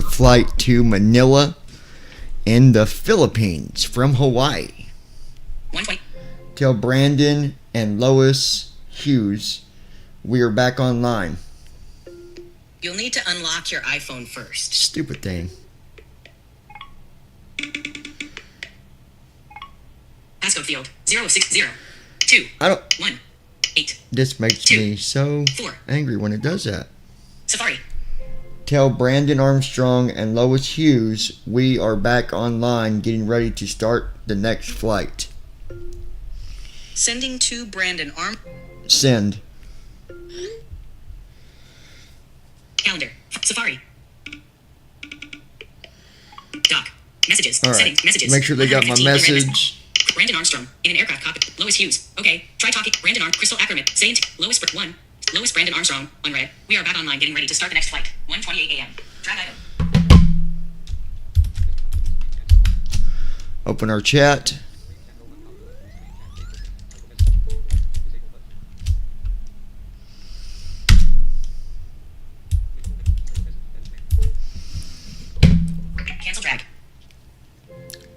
the flight to Manila in the Philippines from Hawaii. 120. Tell Brandon and Lois Hughes we are back online. You'll need to unlock your iPhone first. Stupid thing. Passcode field 0602 I don't. 1 8. This makes 2 me so 4. angry when it does that. Safari. Tell Brandon Armstrong and Lois Hughes we are back online getting ready to start the next flight. Sending to Brandon Send. Calendar. Safari. Doc. Messages. All right. Settings. Messages. Make sure they got my 115 message. Brandon Armstrong in an aircraft cockpit. Lois Hughes. Okay. Try talking. Brandon Crystal Ackerman. Saying Lois 1. Lois Brandon Armstrong. Unread. We are back online getting ready to start the next flight. 1:28 a.m. Drag item. Open our chat. Cancel drag.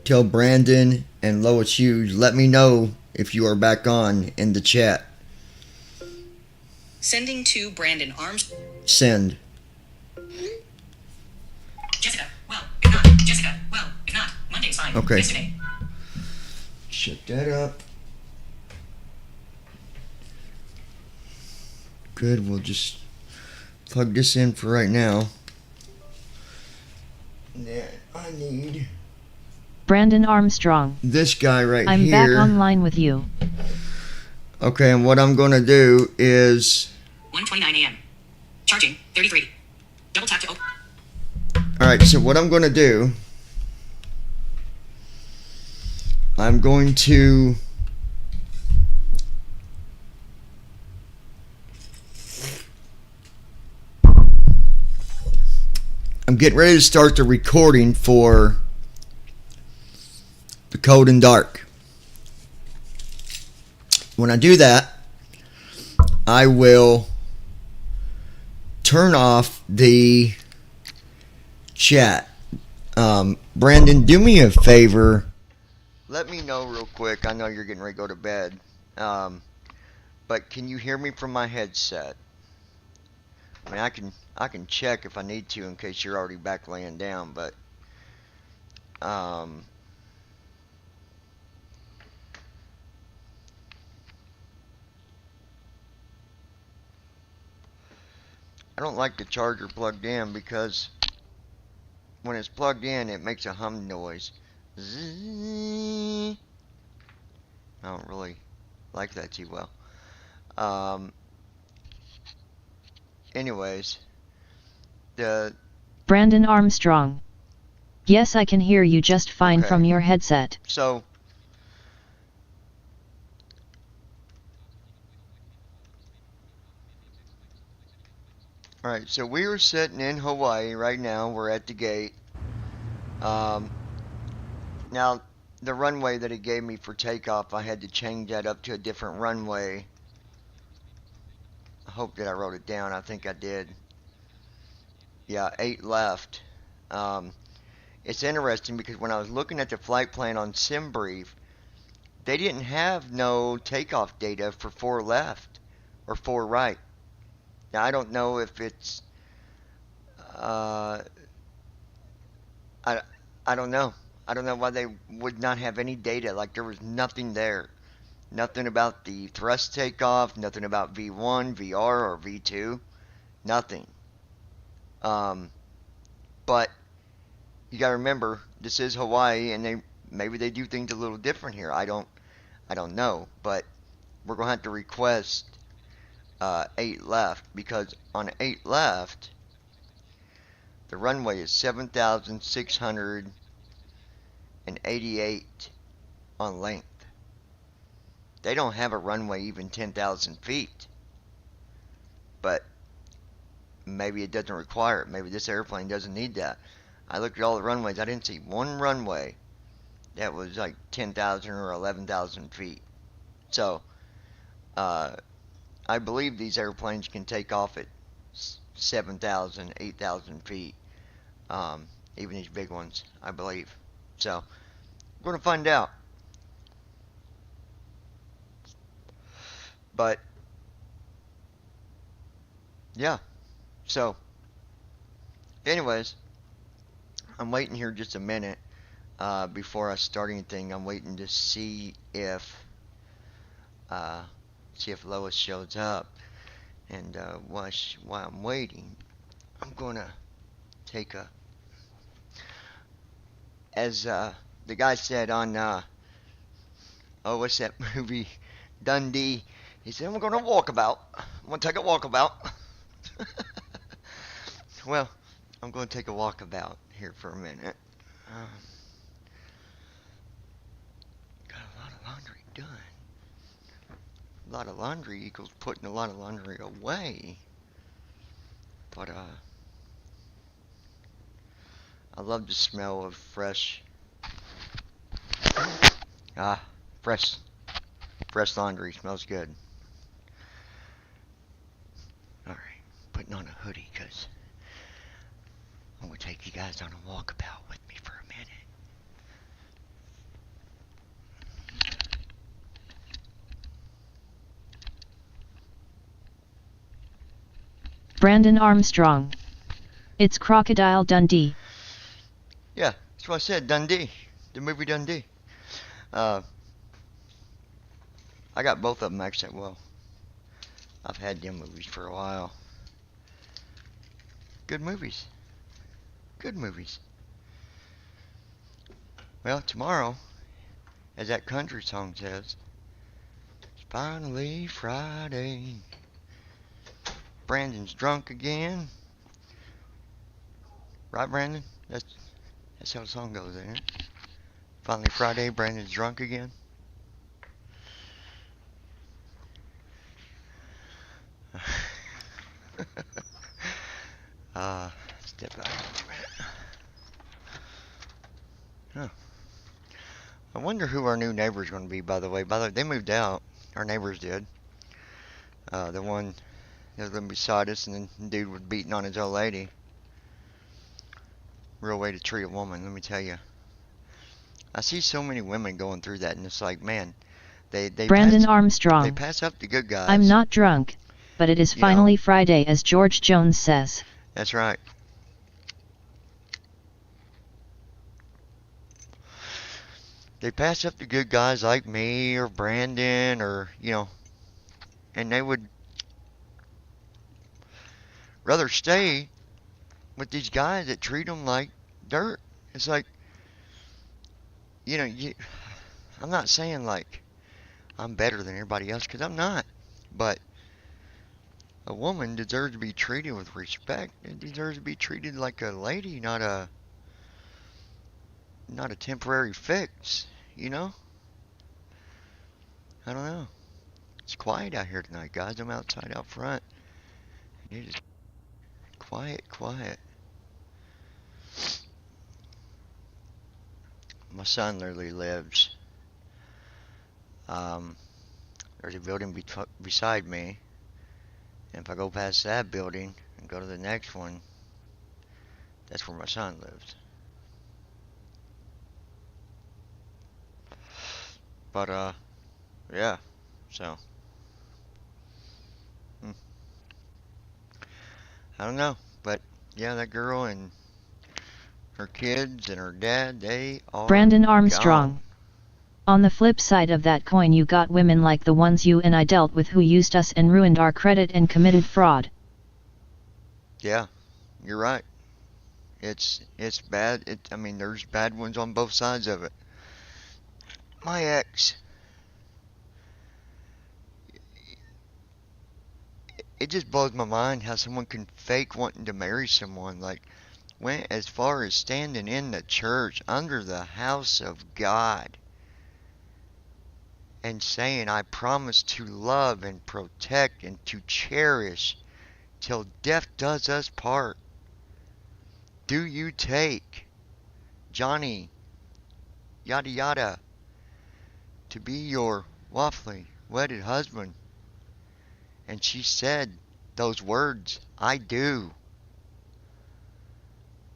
Tell Brandon and Lois Hughes, let me know if you are back on in the chat. Sending to Brandon Armstrong. Send. Jessica. Well, if not. Jessica. Well, if not. Monday is fine. Okay. Yesterday. Shut that up. Good, we'll just plug this in for right now. Then I need Brandon Armstrong. this guy right I'm here. back online with you. Okay, and what I'm going to do is... 1:29 a.m. Charging. 33. Double tap to open. Alright, so what I'm going to do... I'm going to... I'm getting ready to start the recording for the Cold and Dark. When I do that, I will turn off the chat. Brandon, do me a favor. Let me know real quick. I know you're getting ready to go to bed. But can you hear me from my headset? I mean, I can check if I need to in case you're already back laying down, but I don't like the charger plugged in because when it's plugged in, it makes a hum noise. Zzz. I don't really like that too well. Anyways, the Brandon Armstrong. Yes, I can hear you just fine Okay. from your headset. So alright, so we are sitting in Hawaii right now. We're at the gate. Now, the runway that he gave me for takeoff, I had to change that up to a different runway. I hope that I wrote it down. I think I did. Yeah, 8 left. It's interesting because when I was looking at the flight plan on SimBrief, they didn't have no takeoff data for 4 left or 4 right. Now, I don't know if it's... I don't know. I don't know why they would not have any data. Like, there was nothing there. Nothing about the thrust takeoff, nothing about V1, VR, or V2. Nothing. But you gotta remember, this is Hawaii, and maybe they do things a little different here. I don't know. But we're gonna have to request 8 left, because on 8 left, the runway is 7,688 on length. They don't have a runway even 10,000 feet. But maybe it doesn't require it. Maybe this airplane doesn't need that. I looked at all the runways. I didn't see one runway that was like 10,000 or 11,000 feet. So, I believe these airplanes can take off at 7,000, 8,000 feet. even these big ones, I believe. So we're gonna find out. But yeah. So, anyways, I'm waiting here just a minute before I start anything. I'm waiting to uh, see if Lois shows up. And while I'm waiting, I'm gonna take a, as the guy said on, what's that movie, Dundee? He said, I'm gonna walkabout. I'm gonna take a walkabout. Well, I'm gonna take a walkabout here for a minute. Um, got a lot of laundry done. A lot of laundry equals putting a lot of laundry away. But I love the smell of fresh, ah, fresh, fresh laundry. Smells good. All right, putting on a hoodie because I'm gonna take you guys on a walkabout with me for a minute. Brandon Armstrong. It's Crocodile Dundee. Yeah, that's what I said. Dundee, the movie Dundee. I got both of them actually. Well, I've had them movies for a while. Good movies. Good movies. Well, tomorrow, as that country song says, it's finally Friday. Brandon's drunk again. Right, Brandon? That's how the song goes, ain't it? Finally Friday, Brandon's drunk again. Step out a minute. Huh. I wonder who our new neighbor's going to be, by the way. By the way, they moved out. Our neighbors did. The one that was living beside us, and then the dude was beating on his old lady. Real way to treat a woman, let me tell you. I see so many women going through that, and it's like, man, they Brandon Armstrong. They pass up the good guys. I'm not drunk, but it is finally Friday, as George Jones says. That's right. They pass up the good guys like me or Brandon or, and they would rather stay with these guys that treat them like dirt. It's like, I'm not saying like I'm better than everybody else, because I'm not. But a woman deserves to be treated with respect. It deserves to be treated like a lady, not a temporary fix, I don't know. It's quiet out here tonight, guys. I'm outside out front. It is quiet, quiet. My son literally lives, there's a building beside me, and if I go past that building and go to the next one, that's where my son lives. But, yeah, so, I don't know, but, yeah, that girl and her kids and her dad, they are Brandon Armstrong. gone. On the flip side of that coin, you got women like the ones you and I dealt with, who used us and ruined our credit and committed fraud. Yeah, you're right. It's bad. There's bad ones on both sides of it. My ex, it just blows my mind how someone can fake wanting to marry someone. Like, went as far as standing in the church under the house of God and saying, I promise to love and protect and to cherish till death does us part. Do you take Johnny, yada yada, to be your lawfully wedded husband? And she said those words, I do.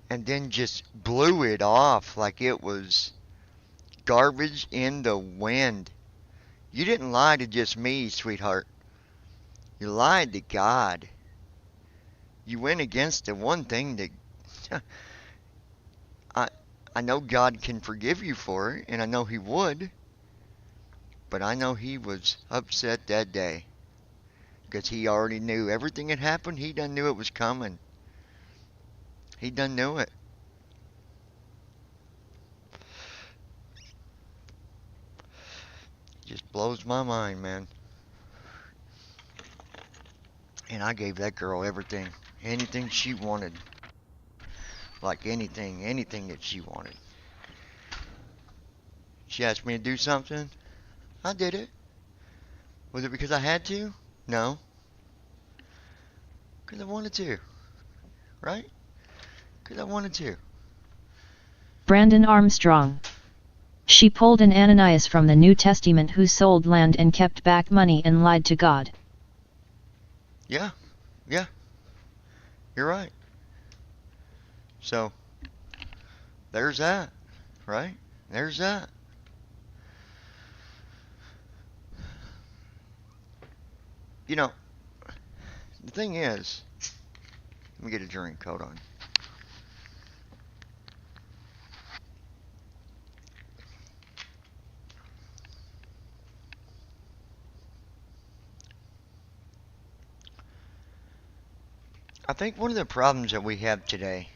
and then just blew it off like it was garbage in the wind. You didn't lie to just me, sweetheart. You lied to God. You went against the one thing that I I know God can forgive you for it, and I know He would, but I know He was upset that day because He already knew everything had happened. He done knew it was coming. He done knew it. Just blows my mind, man. And I gave that girl everything, anything she wanted, like anything that she wanted. She asked me to do something, I did it. Was it because I had to? No, because I wanted to, right? Because I wanted to. Brandon Armstrong. She pulled an Ananias from the New Testament who sold land and kept back money and lied to God. Yeah, yeah, you're right. So, there's that, right? There's that. You know, the thing is, let me get a drink, hold on. I think one of the problems that we have today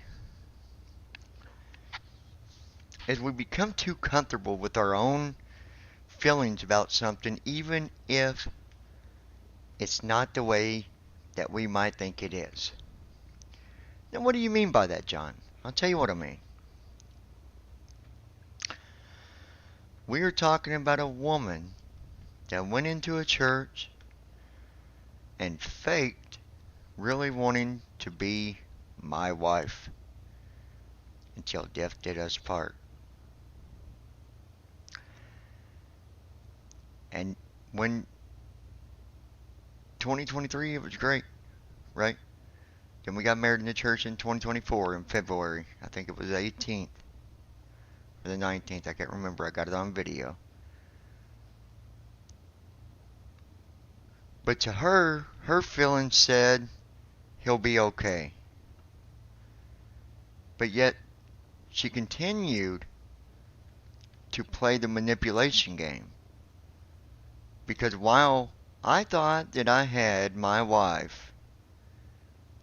is we become too comfortable with our own feelings about something, even if it's not the way that we might think it is. Now, what do you mean by that, John? I'll tell you what I mean. We are talking about a woman that went into a church and faked really wanting to be my wife until death did us part. And when 2023, it was great, right? Then we got married in the church in 2024 in February. I think it was the 18th or the 19th. I can't remember. I got it on video. But to her, her feelings said he'll be okay. But yet, she continued to play the manipulation game. Because while I thought that I had my wife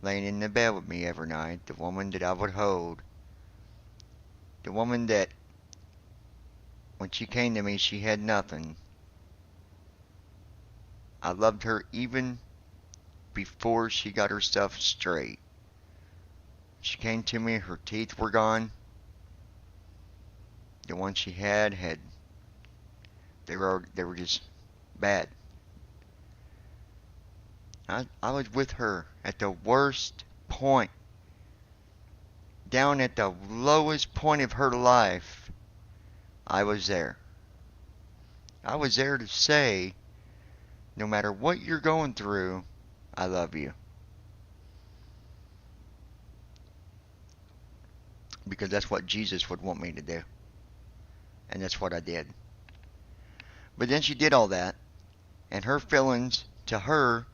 laying in the bed with me every night, the woman that I would hold, the woman that when she came to me she had nothing, I loved her even before she got her stuff straight. She came to me, her teeth were gone. The ones she had they were just bad. I was with her at the worst point, down at the lowest point of her life. I was there. I was there to say, no matter what you're going through, I love you. Because that's what Jesus would want me to do. And that's what I did. But then she did all that, and her feelings, to her,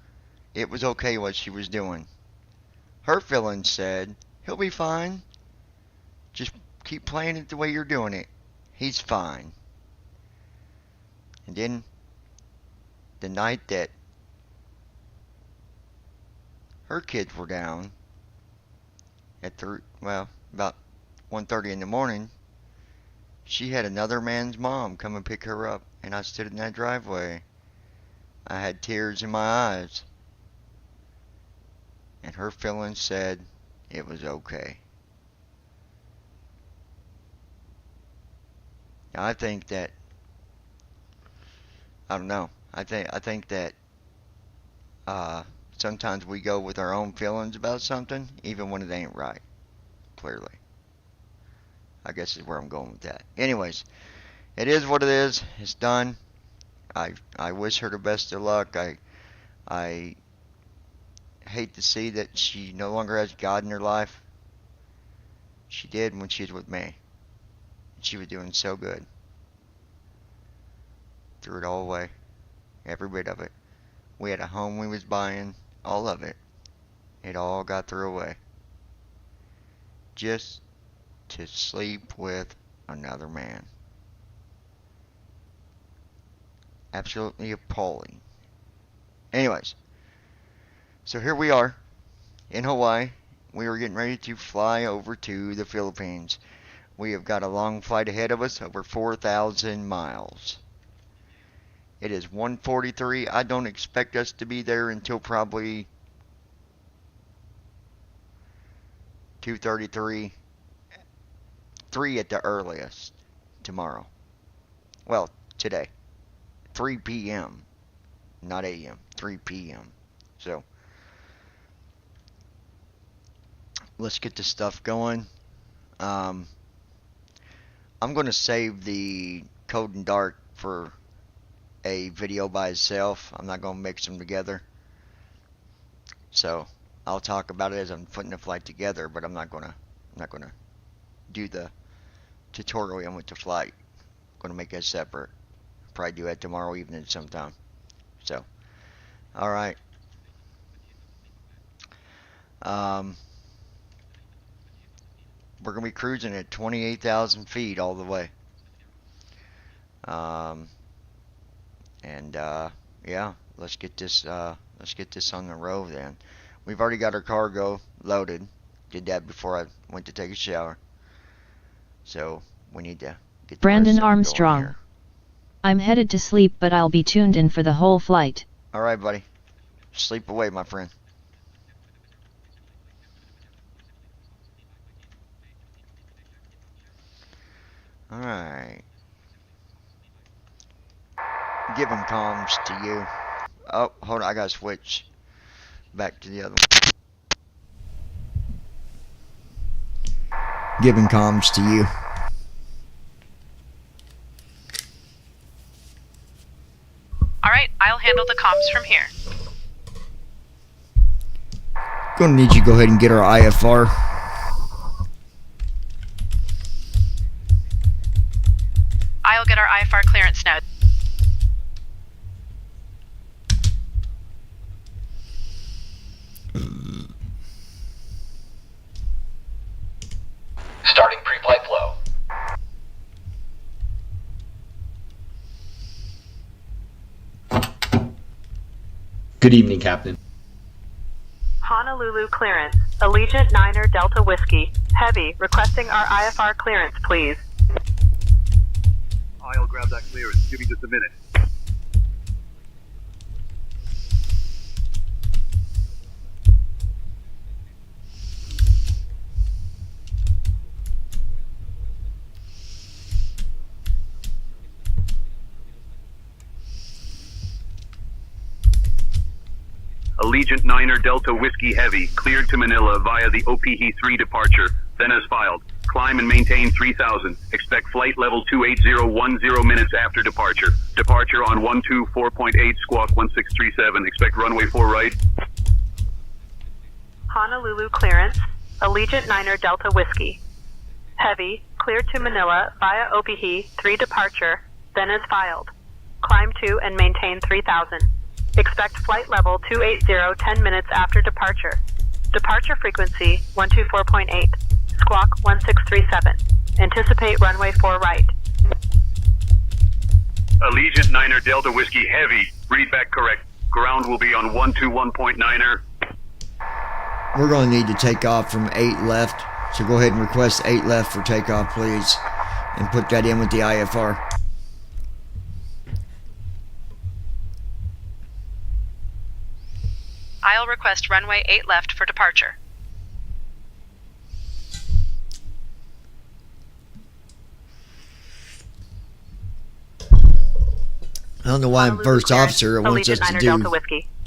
it was okay what she was doing. Her feelings said, he'll be fine. Just keep playing it the way you're doing it. He's fine. And then, the night that her kids were down, at about 1:30 in the morning, she had another man's mom come and pick her up, and I stood in that driveway. I had tears in my eyes. And her feelings said it was okay. Now, I think that, I don't know, I think that sometimes we go with our own feelings about something, even when it ain't right, clearly. I guess is where I'm going with that. Anyways, it is what it is. It's done. I wish her the best of luck. I hate to see that she no longer has God in her life. she did when she was with me. She was doing so good. Threw it all away. Every bit of it. We had a home we was buying. All of it. It all got thrown away. Just to sleep with another man. Absolutely appalling. Anyways. So here we are. In Hawaii. We were getting ready to fly over to the Philippines. We have got a long flight ahead of us. Over 4,000 miles. It is 1:43. I don't expect us to be there until probably 2:33, 3 at the earliest tomorrow. Well, today. 3 p.m. Not a.m. 3 p.m. So, let's get this stuff going. I'm going to save the Code and Dark for a video by itself. I'm not going to mix them together. So I'll talk about it as I'm putting the flight together, but I'm not gonna do the tutorial with the flight. I'm gonna make that separate. Probably do that tomorrow evening sometime. So, all right. We're gonna be cruising at 28,000 feet all the way. Yeah, let's get this on the road then. We've already got our cargo loaded. Did that before I went to take a shower. So we need to get the Brandon rest of it going Armstrong. here. I'm headed to sleep, but I'll be tuned in for the whole flight. All right, buddy. Sleep away, my friend. All right. Give them comms to you. Oh, hold on. I gotta switch back to the other one. Giving comms to you. Alright, I'll handle the comms from here. Gonna need you to go ahead and get our IFR. I'll get our IFR clearance now. Starting pre-flight flow. Good evening, Captain. Honolulu clearance. Allegiant Niner Delta Whiskey. Heavy, requesting our IFR clearance, please. I'll grab that clearance. Give me just a minute. Allegiant Niner Delta Whiskey Heavy, cleared to Manila via the OPE-3 departure, then as filed. Climb and maintain 3000. Expect flight level 28010 minutes after departure. Departure on 124.8 squawk 1637. Expect runway 4 right. Honolulu clearance. Allegiant Niner Delta Whiskey. Heavy, cleared to Manila via OPE 3 departure, then as filed. Climb to and maintain 3000. Expect flight level 280 10 minutes after departure. Departure frequency 124.8. Squawk 1637. Anticipate runway 4 right. Allegiant Niner Delta Whiskey Heavy. Read back correct. Ground will be on 121.9er. We're going to need to take off from 8 left. So go ahead and request 8 left for takeoff, please. And put that in with the IFR. I'll request runway 8 left for departure. I don't know why I'm first officer. It wants us to do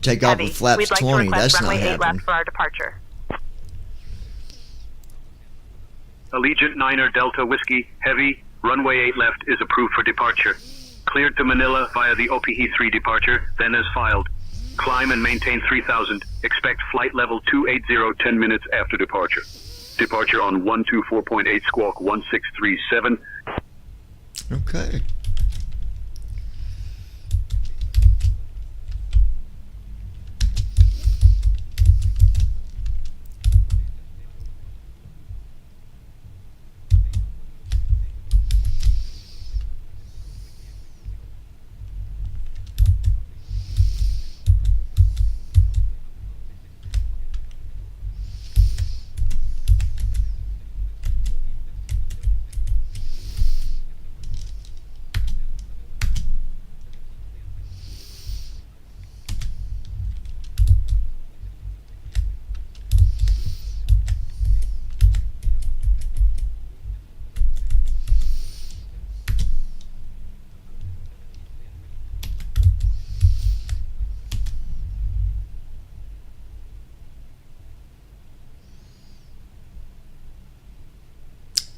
take off with flaps 20. That's not happening. For our departure. Allegiant Niner Delta Whiskey Heavy. Runway 8 left is approved for departure. Cleared to Manila via the OPE-3 departure, then as filed. Climb and maintain 3000. Expect flight level 280 10 minutes after departure. Departure on 124.8 squawk 1637. Okay.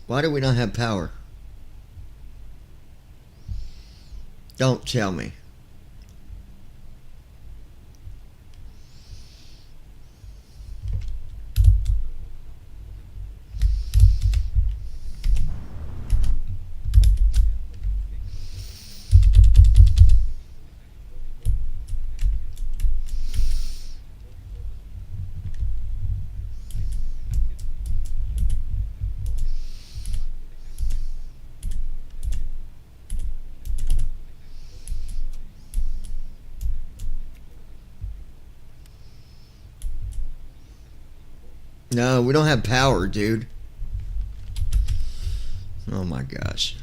Why do we not have power? Don't tell me. No, we don't have power, dude. Oh my gosh.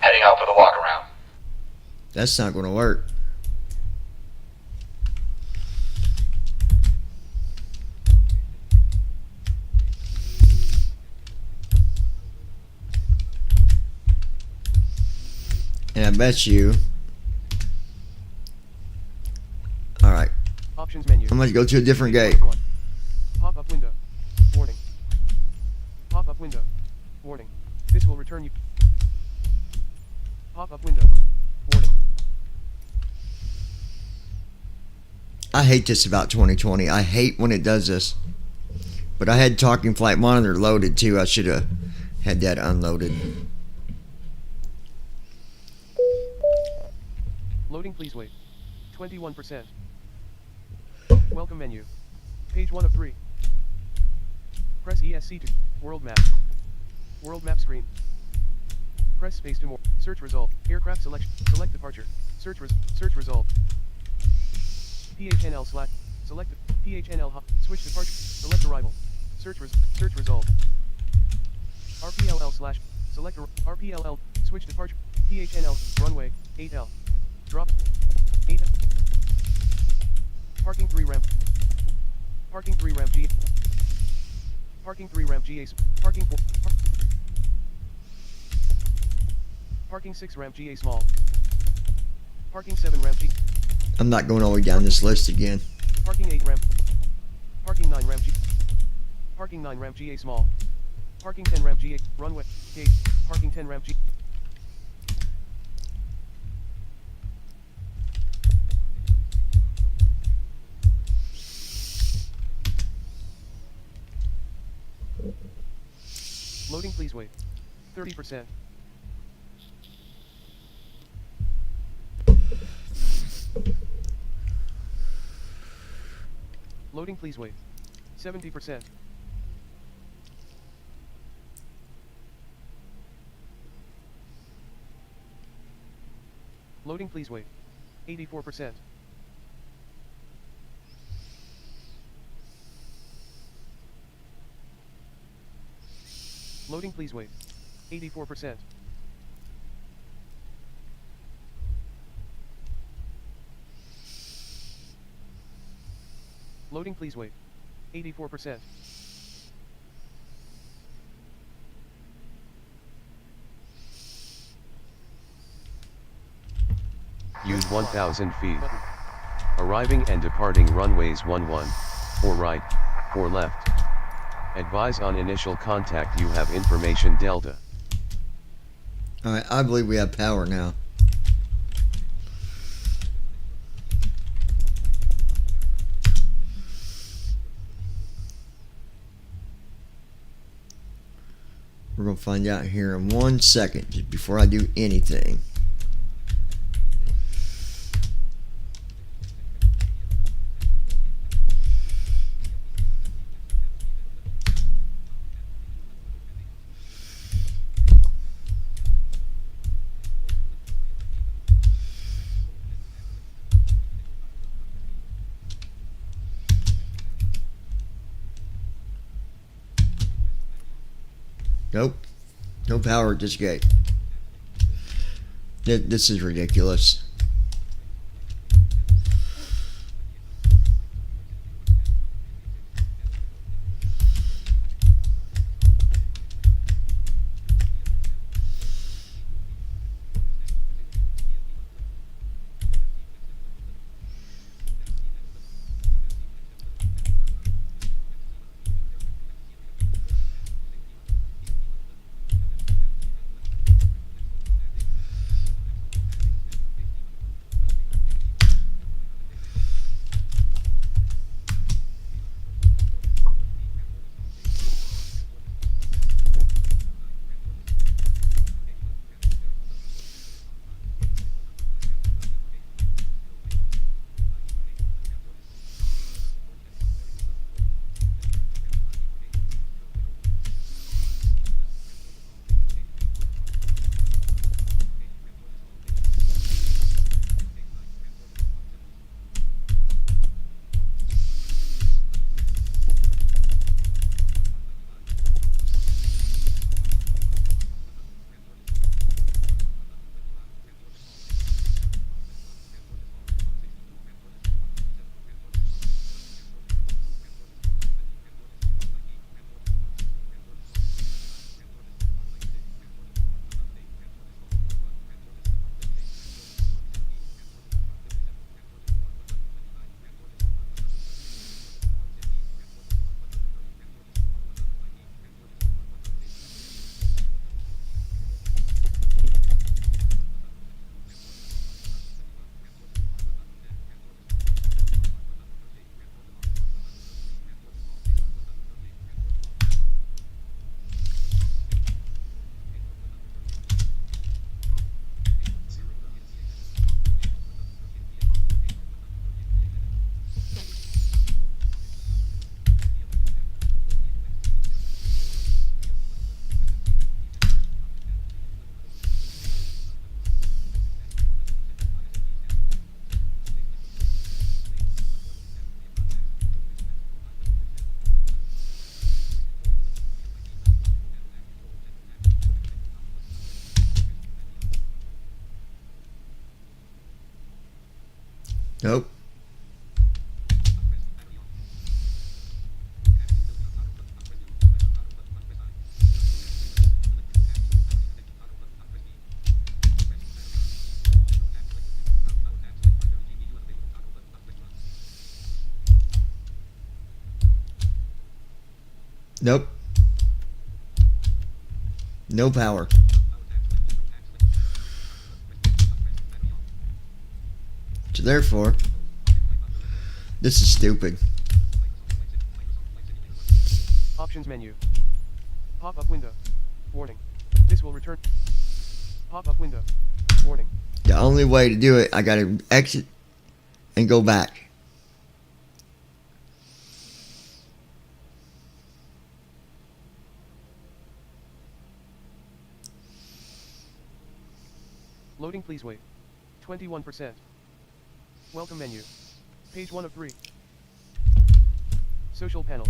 Heading out for the walk around. That's not going to work. And I bet you. Alright. Options menu. I'm going to go to a different gate. Pop-up window. Warning. Pop-up window. Warning. This will return you. Pop-up window. Warning. I hate this about 2020. I hate when it does this. But I had Talking Flight Monitor loaded too. I should have had that unloaded. Loading, please wait. 21%. Welcome menu. Page 1 of 3. Press ESC to World Map. World Map screen. Press space to more. Search result. Aircraft selection. Select departure. Search result. PHNL slash. Select PHNL hub. Switch departure. Select arrival. Search result. RPLL slash. Select RPLL. Switch departure. PHNL runway 8L. Drop 8. Parking 3 ramp. Parking 3 ramp G. Parking 3 ramp GA. Parking 4. Parking 6 ramp GA small. Parking 7 ramp G. I'm not going all the way down this list again. Parking 8 ramp. Parking 9 ramp G. Parking 9 ramp GA small. Parking 10 ramp GA runway 8. Parking 10 ramp G. Loading, please wait. 30%. Loading, please wait. 70%. Loading, please wait. 84%. Loading, please wait. 84%. Loading, please wait. 84%. Use 1000 feet. Arriving and departing runways 11, 4 right, 4 left. Advise on initial contact you have information Delta. Alright, I believe we have power now. We're going to find out here in 1 second, just before I do anything. Nope. No power at this gate. This is ridiculous. Nope. Nope. No power. So therefore, this is stupid. Options menu. Pop-up window. Warning. This will return. Pop-up window. Warning. The only way to do it, I gotta exit and go back. Loading, please wait. 21%. Welcome menu. Page 1 of 3. Social panel.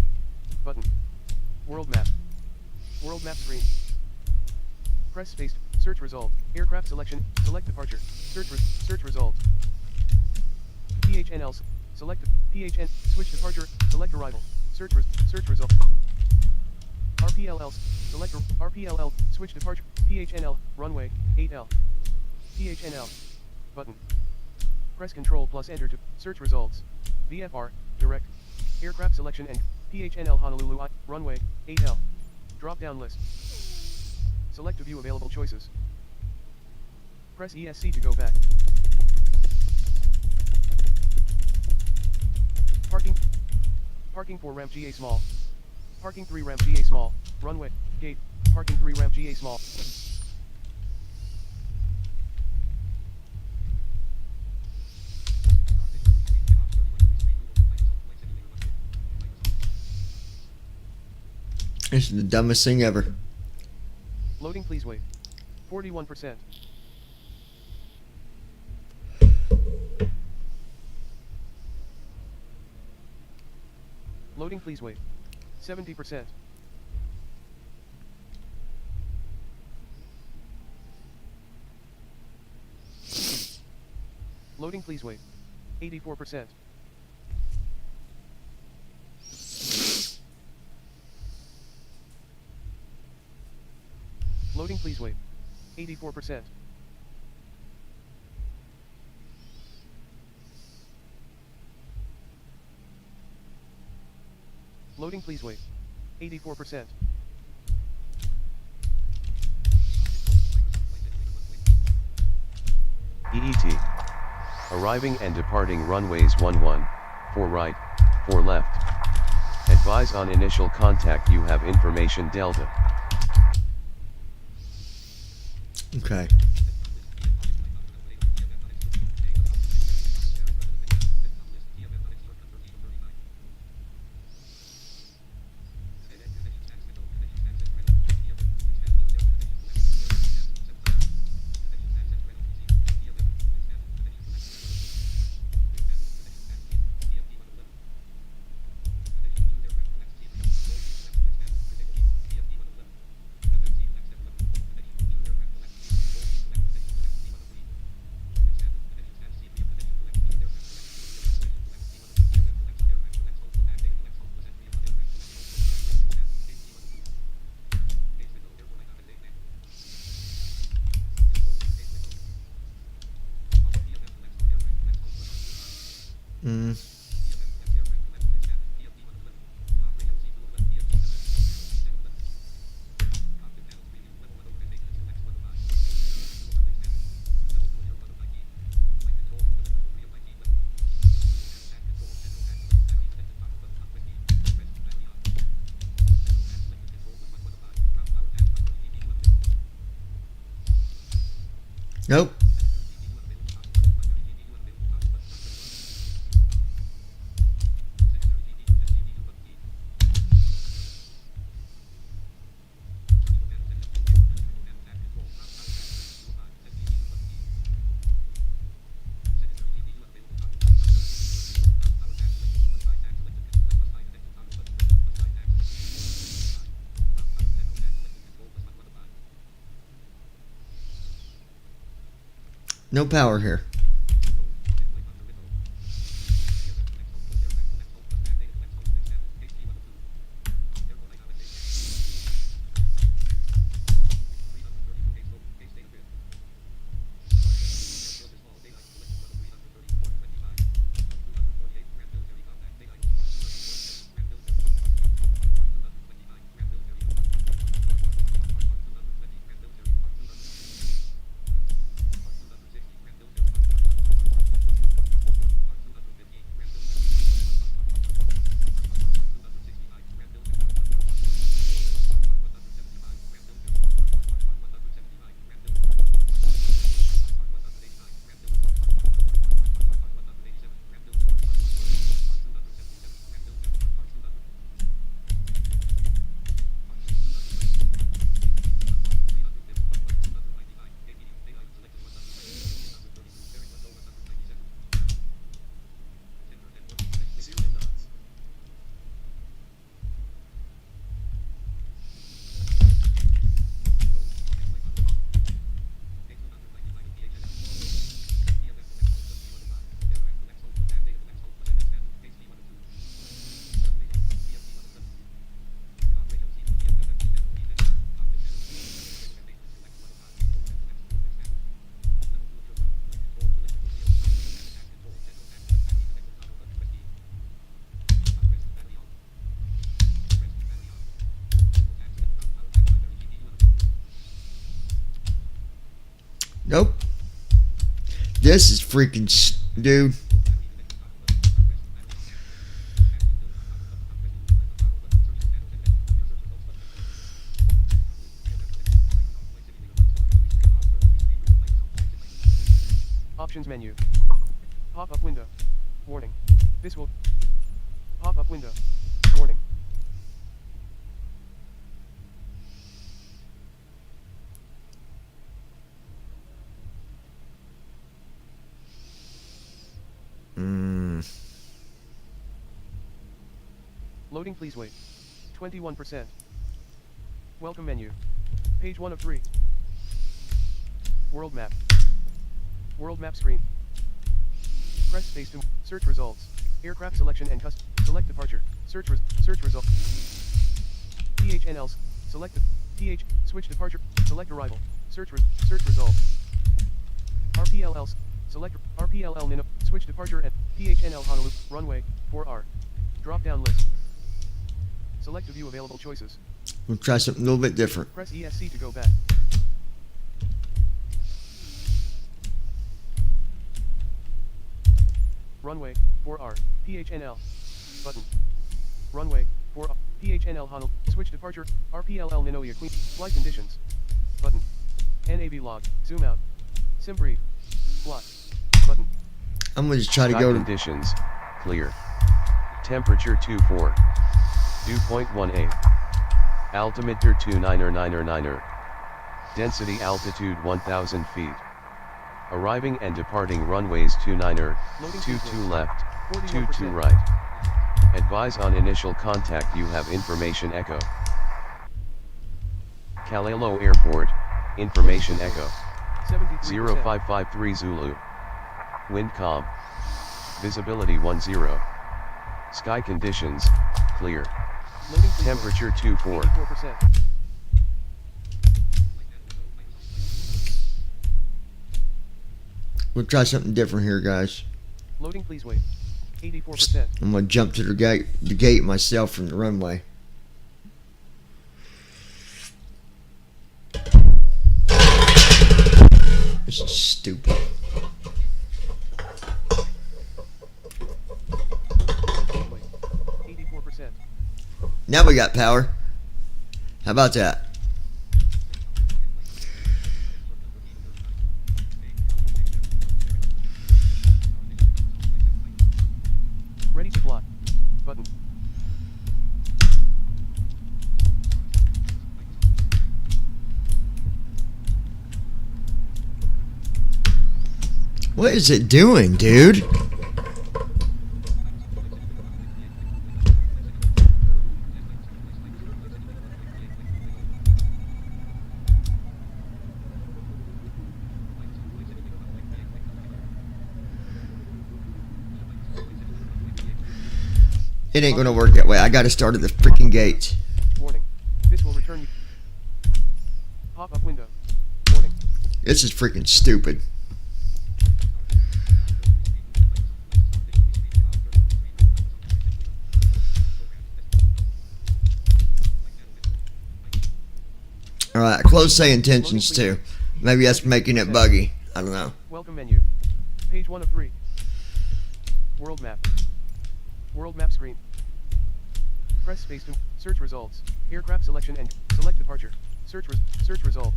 Button. World map. World map screen. Press space. Search result. Aircraft selection. Select departure. Search result. PHNL. Select PHN. Switch departure. Select arrival. Search result. RPLL. Select RPLL. Switch departure. PHNL. Runway 8L. PHNL. Button. Press Ctrl plus Enter to search results. VFR, direct, aircraft selection and PHNL Honolulu runway 8L. Drop down list. Select to view available choices. Press ESC to go back. Parking. Parking 4 ramp GA small. Parking 3 ramp GA small. Runway. Gate. Parking 3 ramp GA small. This is the dumbest thing ever. Loading, please wait. 41%. Loading, please wait. 70%. Loading, please wait. 84%. Loading, please wait. 84%. Loading, please wait. 84%. EET. Arriving and departing runways 11, 4 right, 4 left. Advise on initial contact, you have information Delta. Okay. Nope. No power here. This is freaking dude. Options menu. Pop-up window. Warning. This will... Pop-up window. Warning. Loading, please wait. 21%. Welcome menu. Page 1 of 3. World map. World map screen. Press space to search results. Aircraft selection and custom. Select departure. Search results. PHNLs. Select PH. Switch departure. Select arrival. Search results. RPLLs. Select RPLL Nino. Switch departure and PHNL Honolulu. Runway 4R. Drop down list. Select a view available choices. We'll try something a little bit different. Press ESC to go back. Runway 4R. PHNL. Button. Runway 4R. PHNL Honolulu. Switch departure. RPLL Ninoia Queen. Flight conditions. Button. NAV log. Zoom out. Sim brief. Block. Button. I'm gonna just try to Sky go to conditions, clear. Temperature 24. Dew point 18. Altimeter 29er. Density altitude 1000 feet. Arriving and departing runways 29er, 22 left, 22 right. Advise on initial contact you have information echo. Kalelo Airport, information echo. 73%. 0553 Zulu. Wind calm. Visibility 10. Sky conditions, clear. Loading, please wait. Temperature 24. 84%. We'll try something different here, guys. Loading, please wait. 84%. I'm gonna jump to the gate myself from the runway. This is stupid. Wait. 84%. Now we got power. How about that? Ready to fly. Button. What is it doing, dude? It ain't gonna work that way. I gotta start at the freaking gate. Warning. This will return you. Pop-up window. Warning. This is freaking stupid. Alright, close say intentions too. Maybe that's making it buggy. I don't know. Welcome menu. Page 1 of 3. World map. World map screen. Press space to search results. Aircraft selection and select departure. Search result.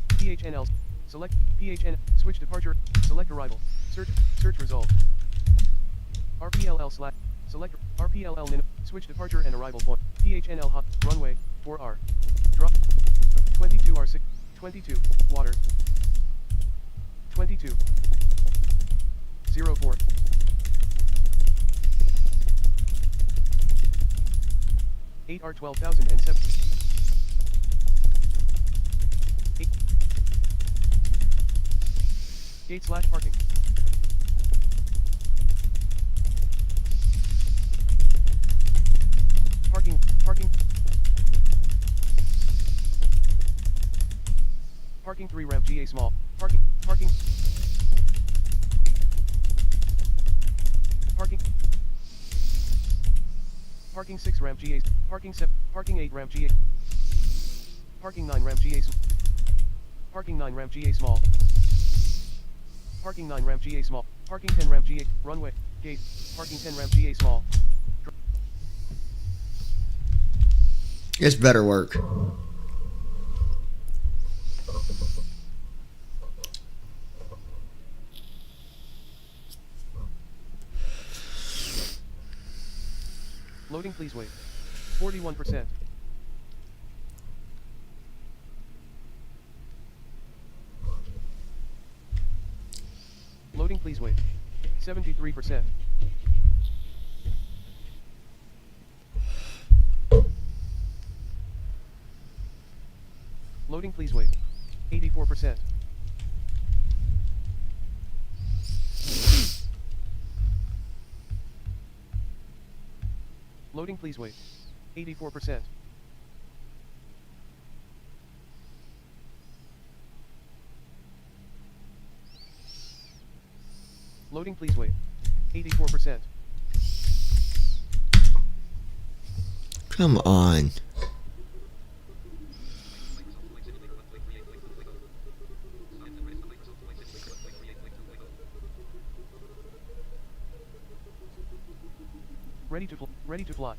PHNL. Select PHN. Switch departure. Select arrival. Search result. RPLL slash. Select RPLL min. Switch departure and arrival point. PHNL hot runway 4R. Drop 22 R6 22 water 22 04 8 R 12,007 gate slash parking Parking 3 ramp GA small. Parking. Parking 6 ramp GA. Parking 7. Parking 8 ramp GA. Parking 9 ramp GA. Parking 9 ramp GA small. Parking 9 ramp GA small. Parking 10 ramp GA. Runway. Gate. Parking 10 ramp GA small. This better work. Loading, please wait. 41%. Loading, please wait. 73%. Loading, please wait. 84%. Loading, please wait. 84%. Loading, please wait. 84%. Come on. Ready to fly.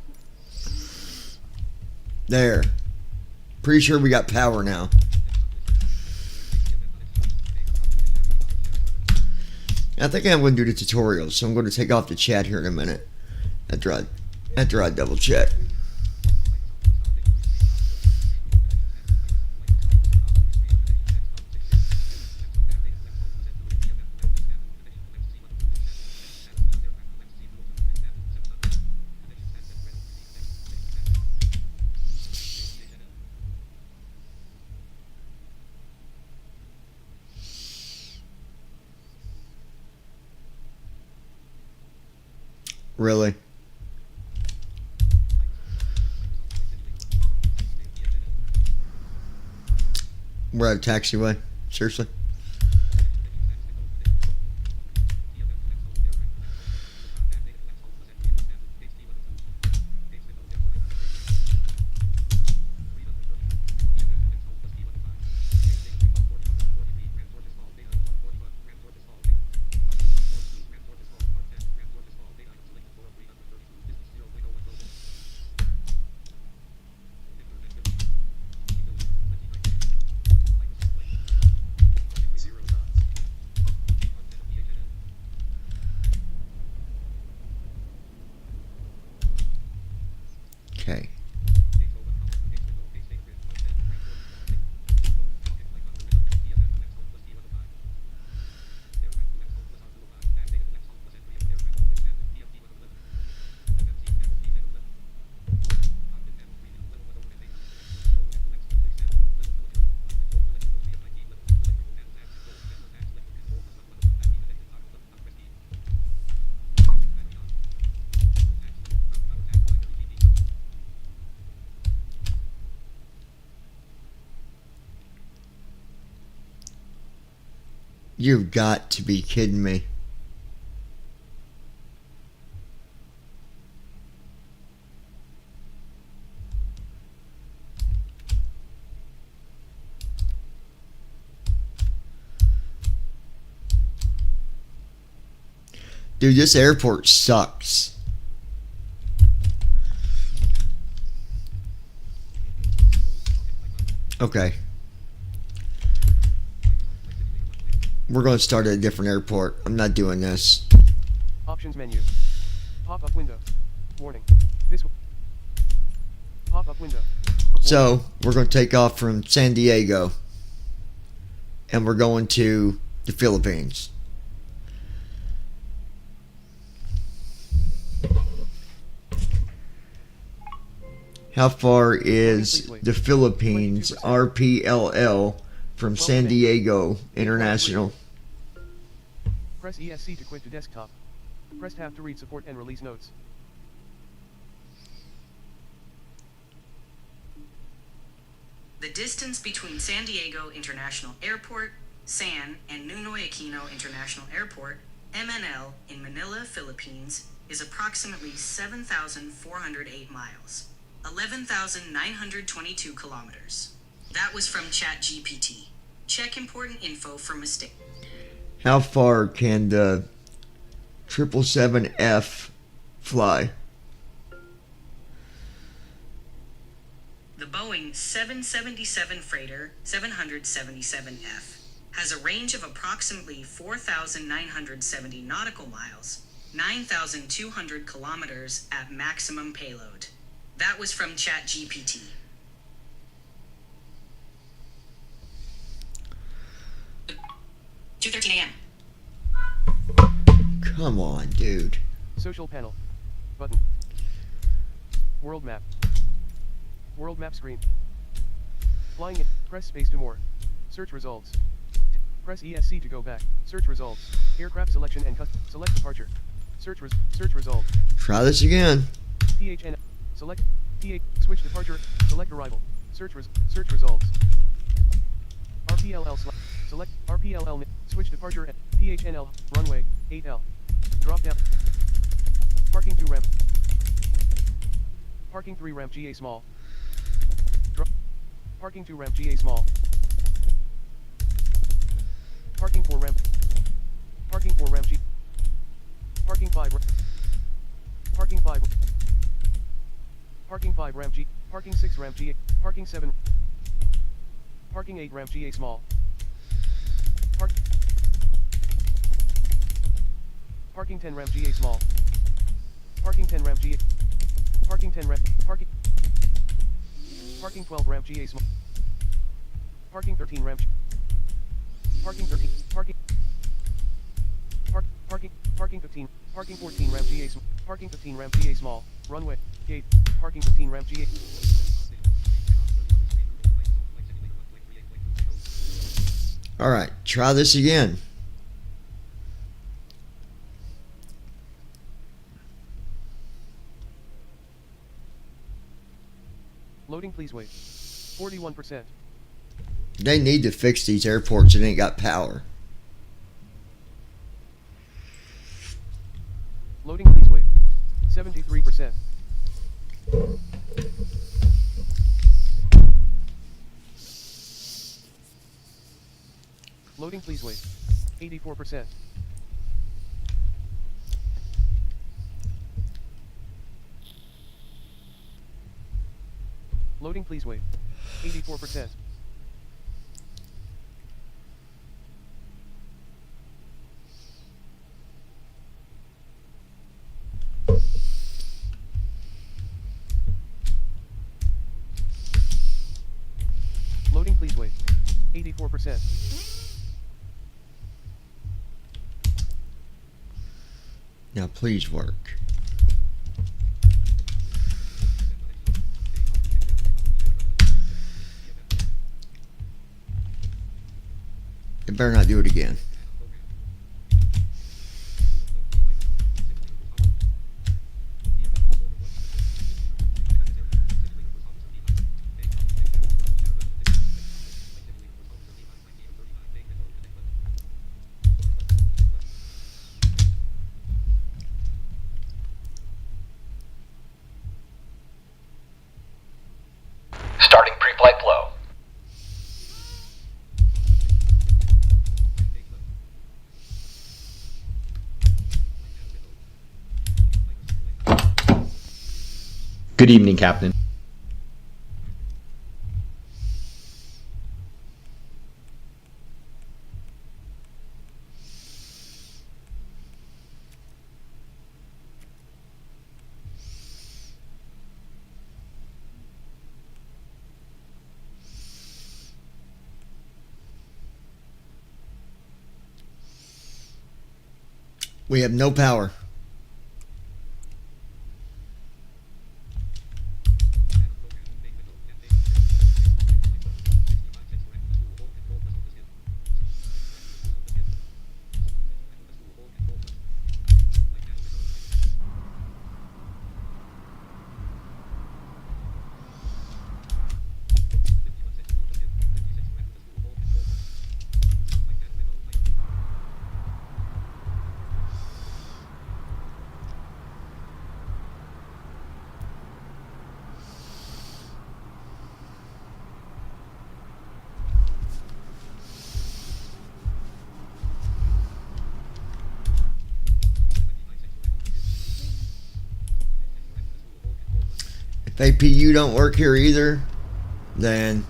There. Pretty sure we got power now. I think I'm going to do the tutorial, so I'm going to take off the chat here in a minute. After I double check. Really? We're at a taxiway? Seriously? Okay. You've got to be kidding me. Dude, this airport sucks. Okay. We're going to start at a different airport. I'm not doing this. Options menu. Pop-up window. Warning. This pop-up window. So, we're going to take off from San Diego. And we're going to the Philippines. How far is the Philippines RPLL from San Diego International? Press ESC to quit to desktop. Press tab to read support and release notes. The distance between San Diego International Airport, SAN, and Ninoy Aquino International Airport, MNL, in Manila, Philippines, is approximately 7,408 miles, 11,922 kilometers. That was from ChatGPT. Check important info for mistake. How far can the 777F fly? The Boeing 777 Freighter 777F has a range of approximately 4,970 nautical miles, 9,200 kilometers at maximum payload. That was from ChatGPT. "2:13 a.m. Come on, dude. Social panel. Button. World map. World map screen. Flying it. Press space to more. Search results. Press ESC to go back. Search results. Aircraft selection and select departure. Search result. Try this again. PHN. Select PH. Switch departure. Select arrival. Search results. RPLL select RPLL. Switch departure at PHNL. Runway 8L. Drop down. Parking 2 ramp. Parking 3 ramp GA small. Parking 2 ramp GA small. Parking 4 ramp. Parking 4 ramp G. Parking 5. Parking 5. Parking 5 ramp G. Parking 6 ramp GA. Parking 7. Parking 8 ramp GA small. Parking 10 ramp GA small. Parking 10 ramp GA. Parking 10 ramp. Parking 12 ramp GA small. Parking 13 ramp. Parking 13. Parking 15. Parking 14 ramp GA small. Parking 15 ramp GA small. Runway. Gate. Parking 15 ramp GA. Alright, try this again. Loading, please wait. 41%. They need to fix these airports that ain't got power. Loading, please wait. 73%. Loading, please wait. 84%. Loading, please wait. 84%. Loading, please wait. 84%. Now please work. It better not do it again. Starting pre-flight flow. Good evening, Captain. We have no power. If APU don't work here either, then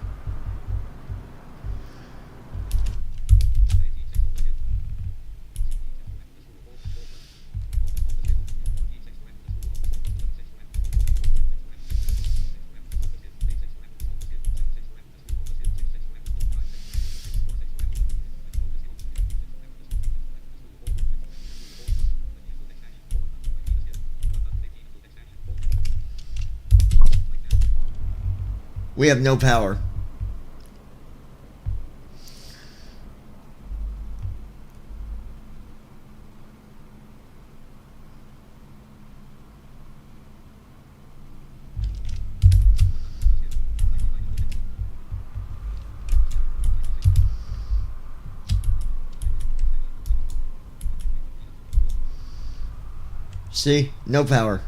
we have no power. See? No power.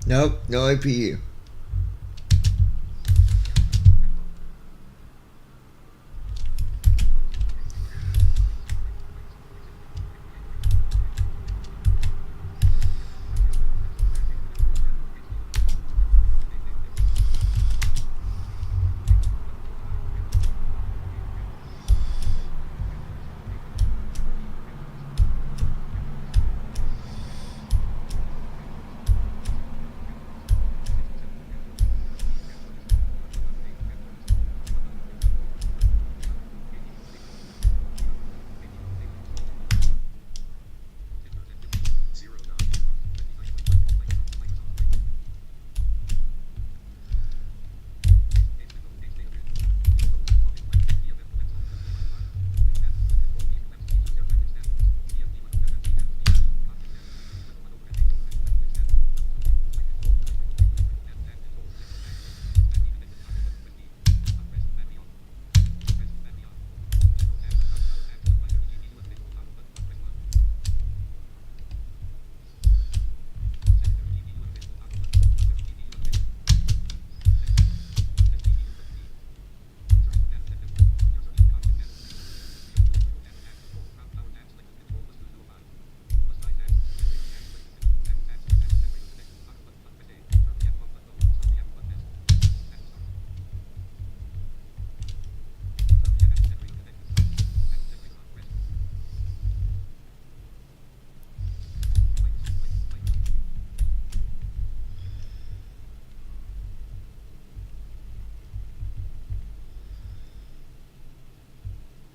Nope, no APU.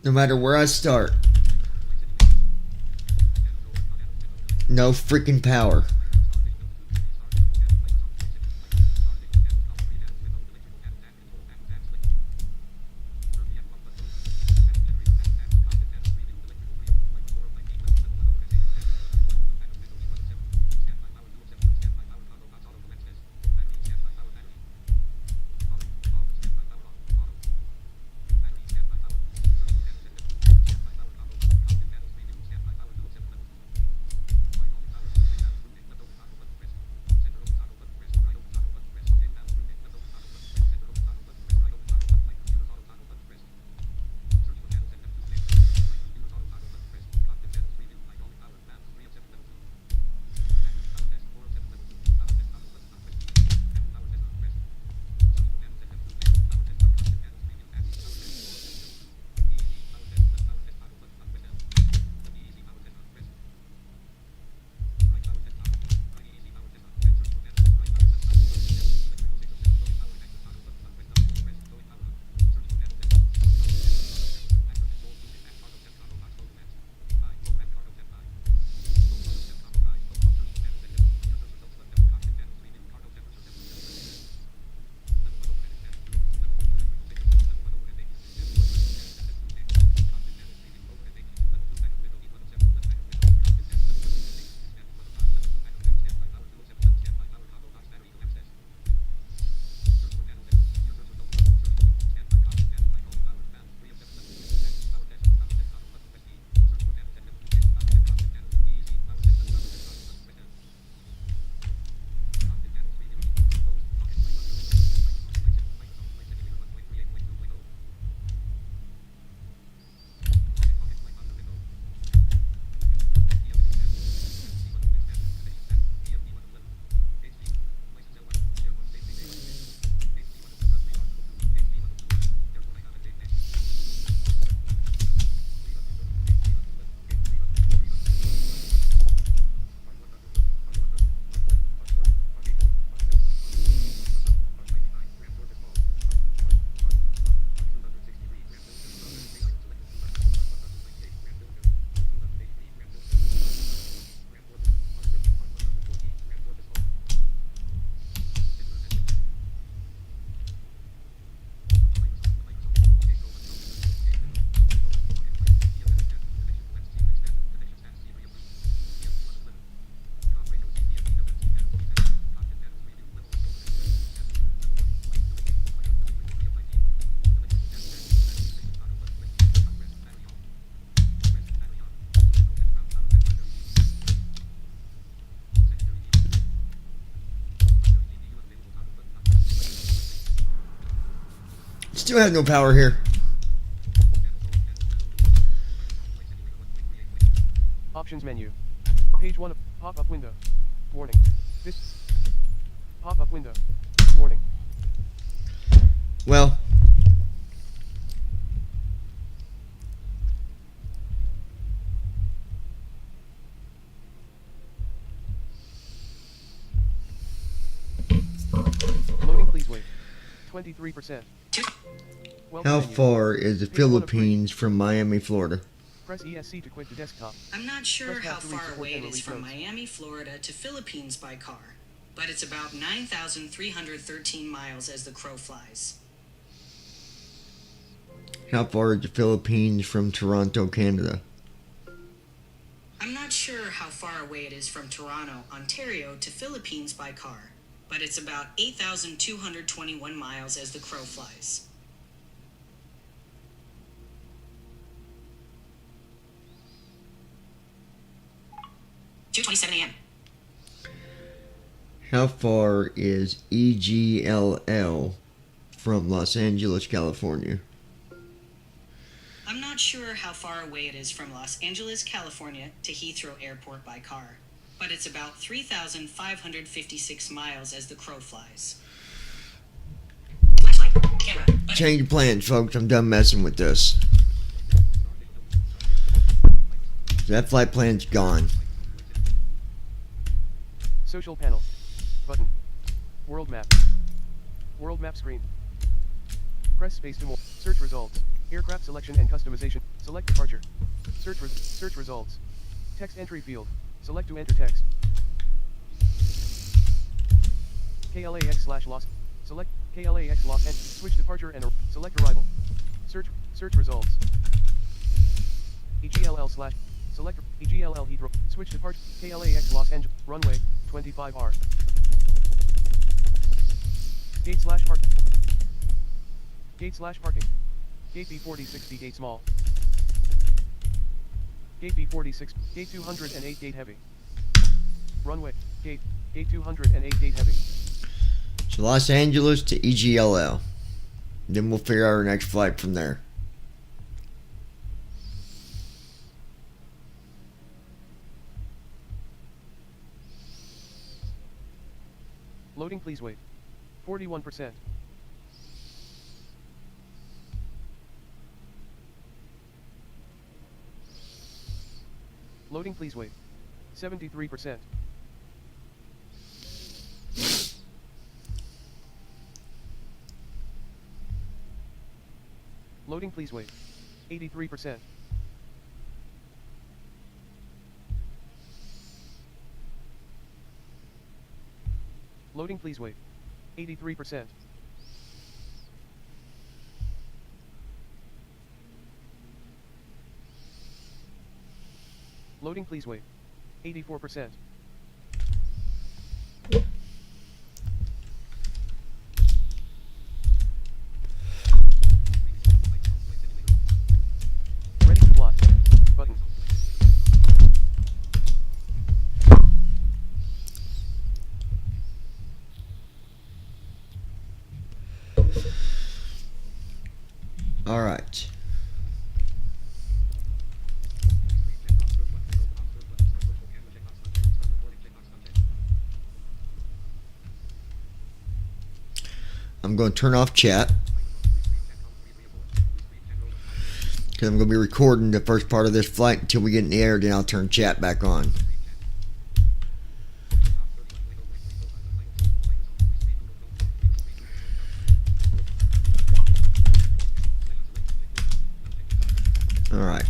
No matter where I start. No freaking power. Still have no power here. Options menu. Page 1 of pop-up window. Warning. This pop-up window. Warning. Well, Loading, please wait. 23%. Welcome how menu. far is the Page 1 of 3. Philippines from Miami, Florida? Press ESC to quit the desktop. I'm not sure Press how tab to far restart away and it is release from notes. Miami, Florida to Philippines by car, but it's about 9,313 miles as the crow flies. How far is the Philippines from Toronto, Canada? I'm not sure how far away it is from Toronto, Ontario to Philippines by car, but it's about 8,221 miles as the crow flies. $2:27 a.m. How far is EGLL from Los Angeles, California? I'm not sure how far away it is from Los Angeles, California to Heathrow Airport by car, but it's about 3,556 miles as the crow flies. Flashlight, camera, button. Change plans, folks. I'm done messing with this. That flight plan's gone. Social panel. Button. World map. World map screen. Press space to more. Search results. Aircraft selection and customization. Select departure. Search results. Text entry field. Select to enter text. KLAX/loss. Select KLAX loss and switch departure and select arrival. Search results. EGLL/ select EGLL Heathrow. Switch departure. KLAX Los Angeles. Runway 25R. Gate/park. Gate/parking. Gate B4060 gate small. Gate B46. Gate 208 gate heavy. Runway. Gate 208 gate heavy. So Los Angeles to EGLL. Then we'll figure out our next flight from there. Loading, please wait. 41%. Loading, please wait. 73%. Loading, please wait. 83%. Loading, please wait. 83%. Loading, please wait. 84%. Ready to fly. Button. All right. I'm going to turn off chat because I'm going to be recording the first part of this flight until we get in the air. Then I'll turn chat back on. All right.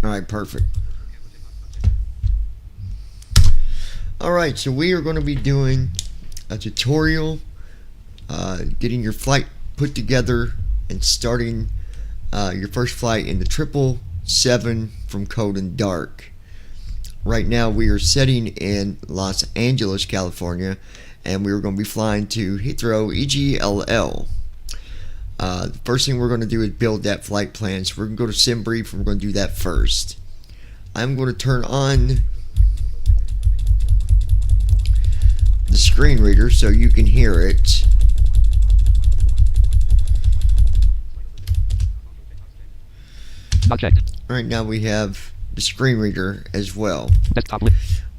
All right, perfect. Alright, so we are going to be doing a tutorial, getting your flight put together and starting your first flight in the 777 from cold and dark. Right now we are sitting in Los Angeles, California, and we are going to be flying to Heathrow EGLL. The first thing we're going to do is build that flight plan, so we're going to go to SimBrief and we're going to do that first. I'm going to turn on the screen reader so you can hear it. Not checked. Right now we have the screen reader as well. Desktop.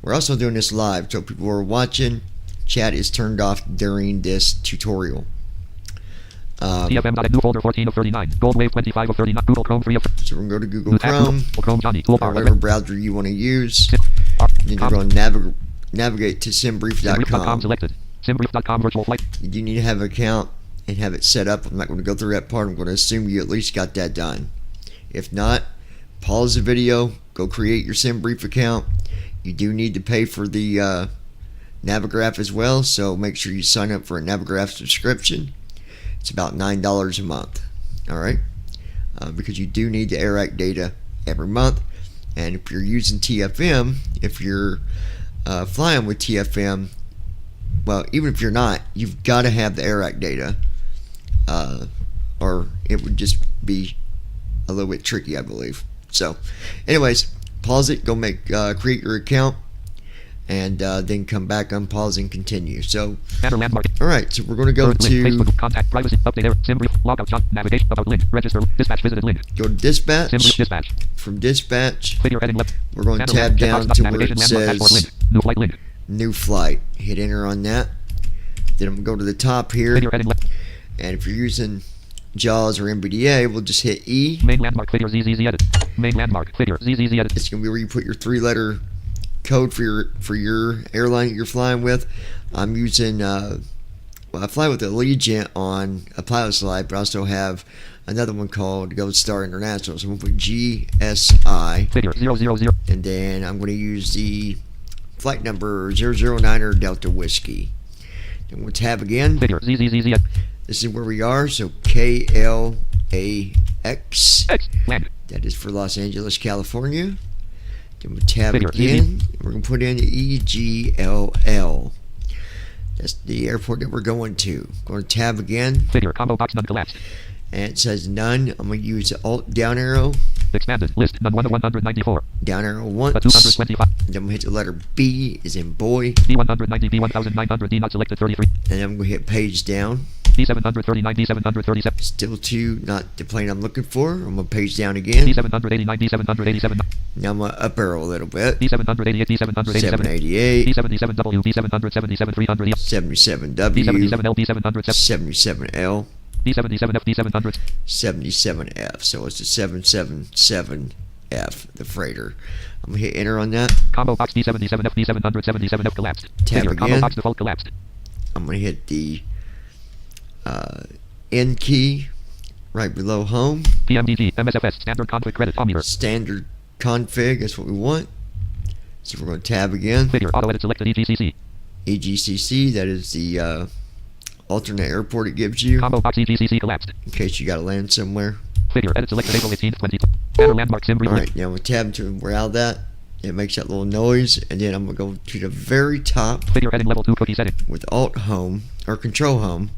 We're also doing this live, so people who are watching, chat is turned off during this tutorial. TFM.edu folder 14 of 39. Gold Wave 25 of 39. Google Chrome 3 of. So we're going to go to Google Chrome, Chrome Johnny. or whatever browser you want to use. Then you're going to navigate to simbrief.com. Selected. Simbrief.com virtual flight. You do need to have an account and have it set up. I'm not going to go through that part. I'm going to assume you at least got that done. If not, pause the video, go create your SimBrief account. You do need to pay for the Navigraph as well, so make sure you sign up for a Navigraph subscription. It's about $9 a month. Alright? Because you do need the AirAct data every month. And if you're using TFM, if you're flying with TFM, well, even if you're not, you've got to have the AirAct data, or it would just be a little bit tricky, I believe. So, anyways, pause it, go create your account, and then come back, unpause, and continue. So, alright, so we're going to go to Facebook, contact, privacy, update, error, SimBrief, logout, jump, navigation, about link, register, dispatch, visited link. Go to dispatch. SimBrief dispatch. From dispatch, Figure heading left. we're going to tab down to where it says New flight link. New flight. Hit enter on that. Then I'm going to go to the top here. Figure heading left. And if you're using JAWS or NVDA, we'll just hit E. Main landmark, figure ZZZ edit. Main landmark, figure ZZZ edit. It's going to be where you put your 3-letter code for your airline that you're flying with. I'm using, I fly with Allegiant on a pilot slide, but I also have another one called Gold Star International. So I'm going to put GSI. Figure 000. And then I'm going to use the flight number 009er Delta Whiskey. Then we'll tab again. Figure ZZZZ. This is where we are. So KLAX. X. Land. That is for Los Angeles, California. Then we'll tab Figure again. We're going to put in EGLL. That's the airport that we're going to. Going to tab again. Figure combo box none collapsed. And it says none. I'm going to use the Alt down arrow. Expanded list none 1 of 194. Down arrow once. 225. Then I'm going to hit the letter B as in boy. B190 B1900 D not selected 33. And I'm going to hit page down. D739 D737. Still 2, not the plane I'm looking for. I'm going to page down again. D789 D787. Now I'm going to up arrow a little bit. D788 D787. 788. D77W D777 300 77W. D77L D707. 77L. D77F D700. 77F. So it's the 777F, the freighter. I'm going to hit enter on that. Combo box D77F D777F collapsed. Tab Figure again. combo box default collapsed. I'm going to hit the N key right below home. PMDG MSFS standard config credit meter. Standard config, that's what we want. So we're going to tab again. Figure auto edit selected EGCC. EGCC, that is the alternate airport it gives you Combo box EGCC collapsed. in case you got to land somewhere. Figure edit selected April 18th 20. Banner landmark sim brief. Alright, now we'll tab to we're out of that. It makes that little noise, and then I'm going to go to the very top Figure heading level 2 cookie setting. with Alt home or Control home,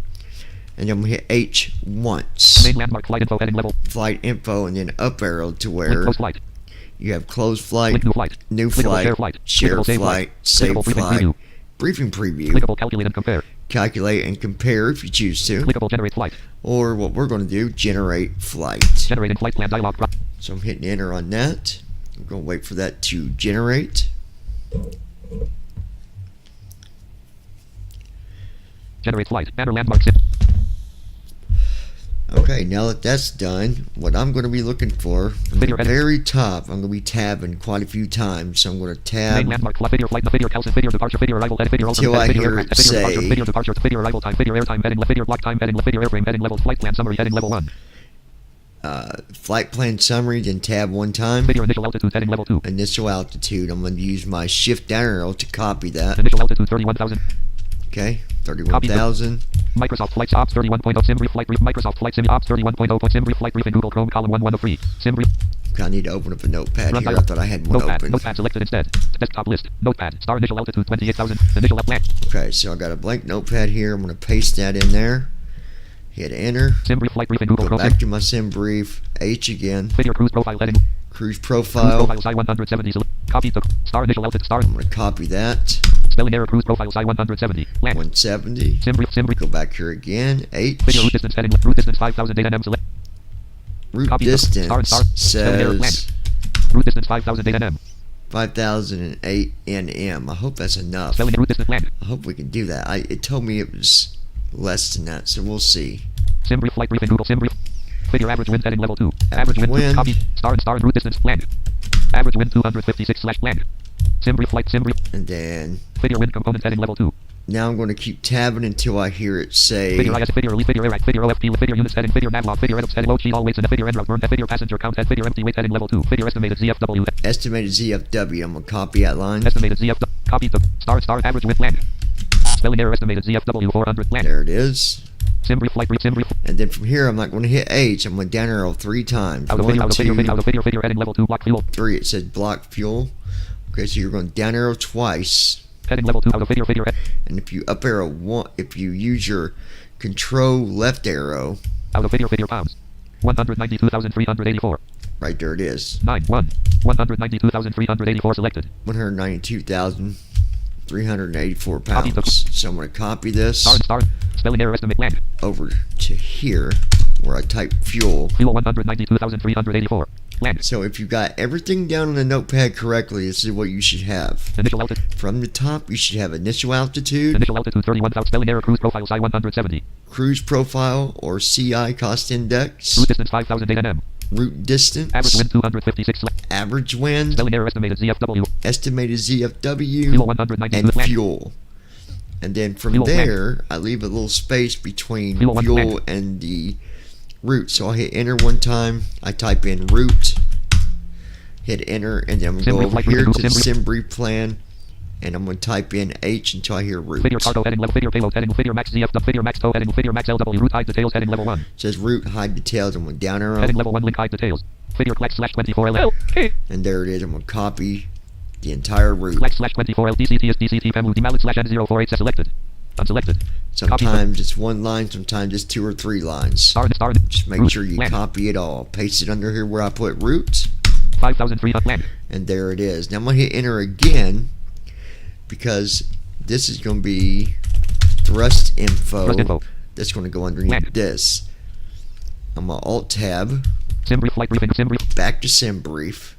and then I'm going to hit H once. Main landmark flight info heading level. Flight info, and then up arrow to Link where close flight. you have closed flight, Link new flight. new Clickable flight, share flight. share Clickable save flight, save Clickable briefing flight, preview. briefing preview, Clickable calculate and compare. calculate and compare if you choose to, Clickable generate flight. or what we're going to do, generate flight. Generating flight plan dialog. So I'm hitting enter on that. I'm going to wait for that to generate. Generate flight. Banner landmark sim. Okay, now that that's done, what I'm going to be looking for from the Figure edit. very top, I'm going to be tabbing quite a few times. So I'm going to tab Main landmark flight. Figure flight. Figure Kelson. Figure departure. Figure arrival. Edit. Figure Until ultimate. I Figure hear aircraft. it Figure departure. say- Figure departure. Figure arrival time. Figure airtime heading. Figure block time heading. Figure airframe heading level. Flight plan summary heading level 1. flight plan summary, then tab one time. Figure initial altitude heading level 2. Initial altitude. I'm going to use my shift down arrow to copy that. Initial altitude 31,000. Okay, 31,000. Microsoft Flight Ops 31.0 Sim brief flight brief. Microsoft Flight Sim Ops 31.0 Sim brief flight briefing. Google Chrome column 1103. Sim brief. Okay, I need to open up a notepad Run here. I dialog. thought I had one Notepad. open. Notepad selected instead. Desktop list. Notepad. Star initial altitude 28,000. Initial left blank. Okay, so I got a blank notepad here. I'm going to paste that in there. Hit enter. Sim brief flight briefing. Google Go Chrome. back to my sim brief. H again. Figure cruise profile heading. Cruise Cruise profile. profile SI 170. Copy the star initial altitude star. I'm going to copy that. Spelling error. Cruise profile SI 170. Land. 170. Sim brief. Sim brief. Go back here again. H. Video route distance heading. Route distance 5,000 8 nm. Select. Route Copy the star. distance Spelling error. Land. says Route distance 5,000 8 nm. 5,008 nm. I hope that's enough. Spelling route distance land. I hope we can do that. It told me it was less than that, so we'll see. Sim brief flight briefing. Google Sim brief. Figure average wind heading level 2. Average wind. wind. Copy. Star and route distance. Land. Average wind 256 slash land. Sim brief flight. Sim brief. And then Figure wind component heading level 2. now I'm going to keep tabbing until I hear it say Figure IS. Figure elite. Figure ARAC. Figure OFP. Figure units heading. Figure navlog. Figure edits heading. Load sheet all weights and figure end route burn. Figure passenger count. Figure empty weight heading level 2. Figure estimated ZFW. estimated ZFW. I'm going to copy that line. Estimated ZFW. Copy the star average wind land. Spelling error. Estimated ZFW 400 land. There it is. Sim brief flight brief. Sim brief. And then from here, I'm not going to hit H. I'm going to down arrow 3 times. Out of One, video. Out of video. Out two, of video. Figure heading level 2. Block fuel. 3. It says block fuel. Okay, so you're going down arrow twice. Heading level 2. Out of video. Figure head. And if you up arrow one, if you use your control left arrow, Out of video. Figure pounds. 192,384. right there it is. 9 1. 192,384 selected. 192,384 Copy the- pounds. So I'm going to copy this Star. Spelling error. Estimate land. over to here where I type fuel. Fuel 192,384. Land. So if you got everything down on the notepad correctly, this is what you should have. Initial altitude. From the top, you should have initial altitude, Initial altitude 31,000. Spelling error. Cruise profile SI 170. cruise profile or CI cost index, Route distance 5,000 8 nm. route distance, Average wind 256. average wind, Spelling error. Estimated ZFW. estimated Fuel ZFW, 192. and Land. fuel. And then from Fuel there, I leave a little space between Fuel one fuel land. and the route. So I'll hit enter one time. I type in route, hit enter, and then I'm going to go over here to the sim brief plan, and I'm going to type in H until I hear route. Figure cargo heading level, figure payload heading, figure max ZF, figure max tow heading, figure max LW, route hide details heading level 1. It says route hide details. I'm going down arrow. Heading level 1 link hide details. Figure flex slash 24L. And there it is. I'm going to copy the entire route. Flex slash 24L DCT DCT PEMU demallet slash N048 selected. Unselected. Sometimes it's one line, sometimes it's 2 or 3 lines. Star. Just make route, sure you land. copy it all. Paste it under here where I put route. 5,300 land. And there it is. Now I'm going to hit enter again because this is going to be thrust info. That's going to go underneath land. this. I'm going to alt tab. Sim brief flight briefing. Sim brief. Back to sim brief.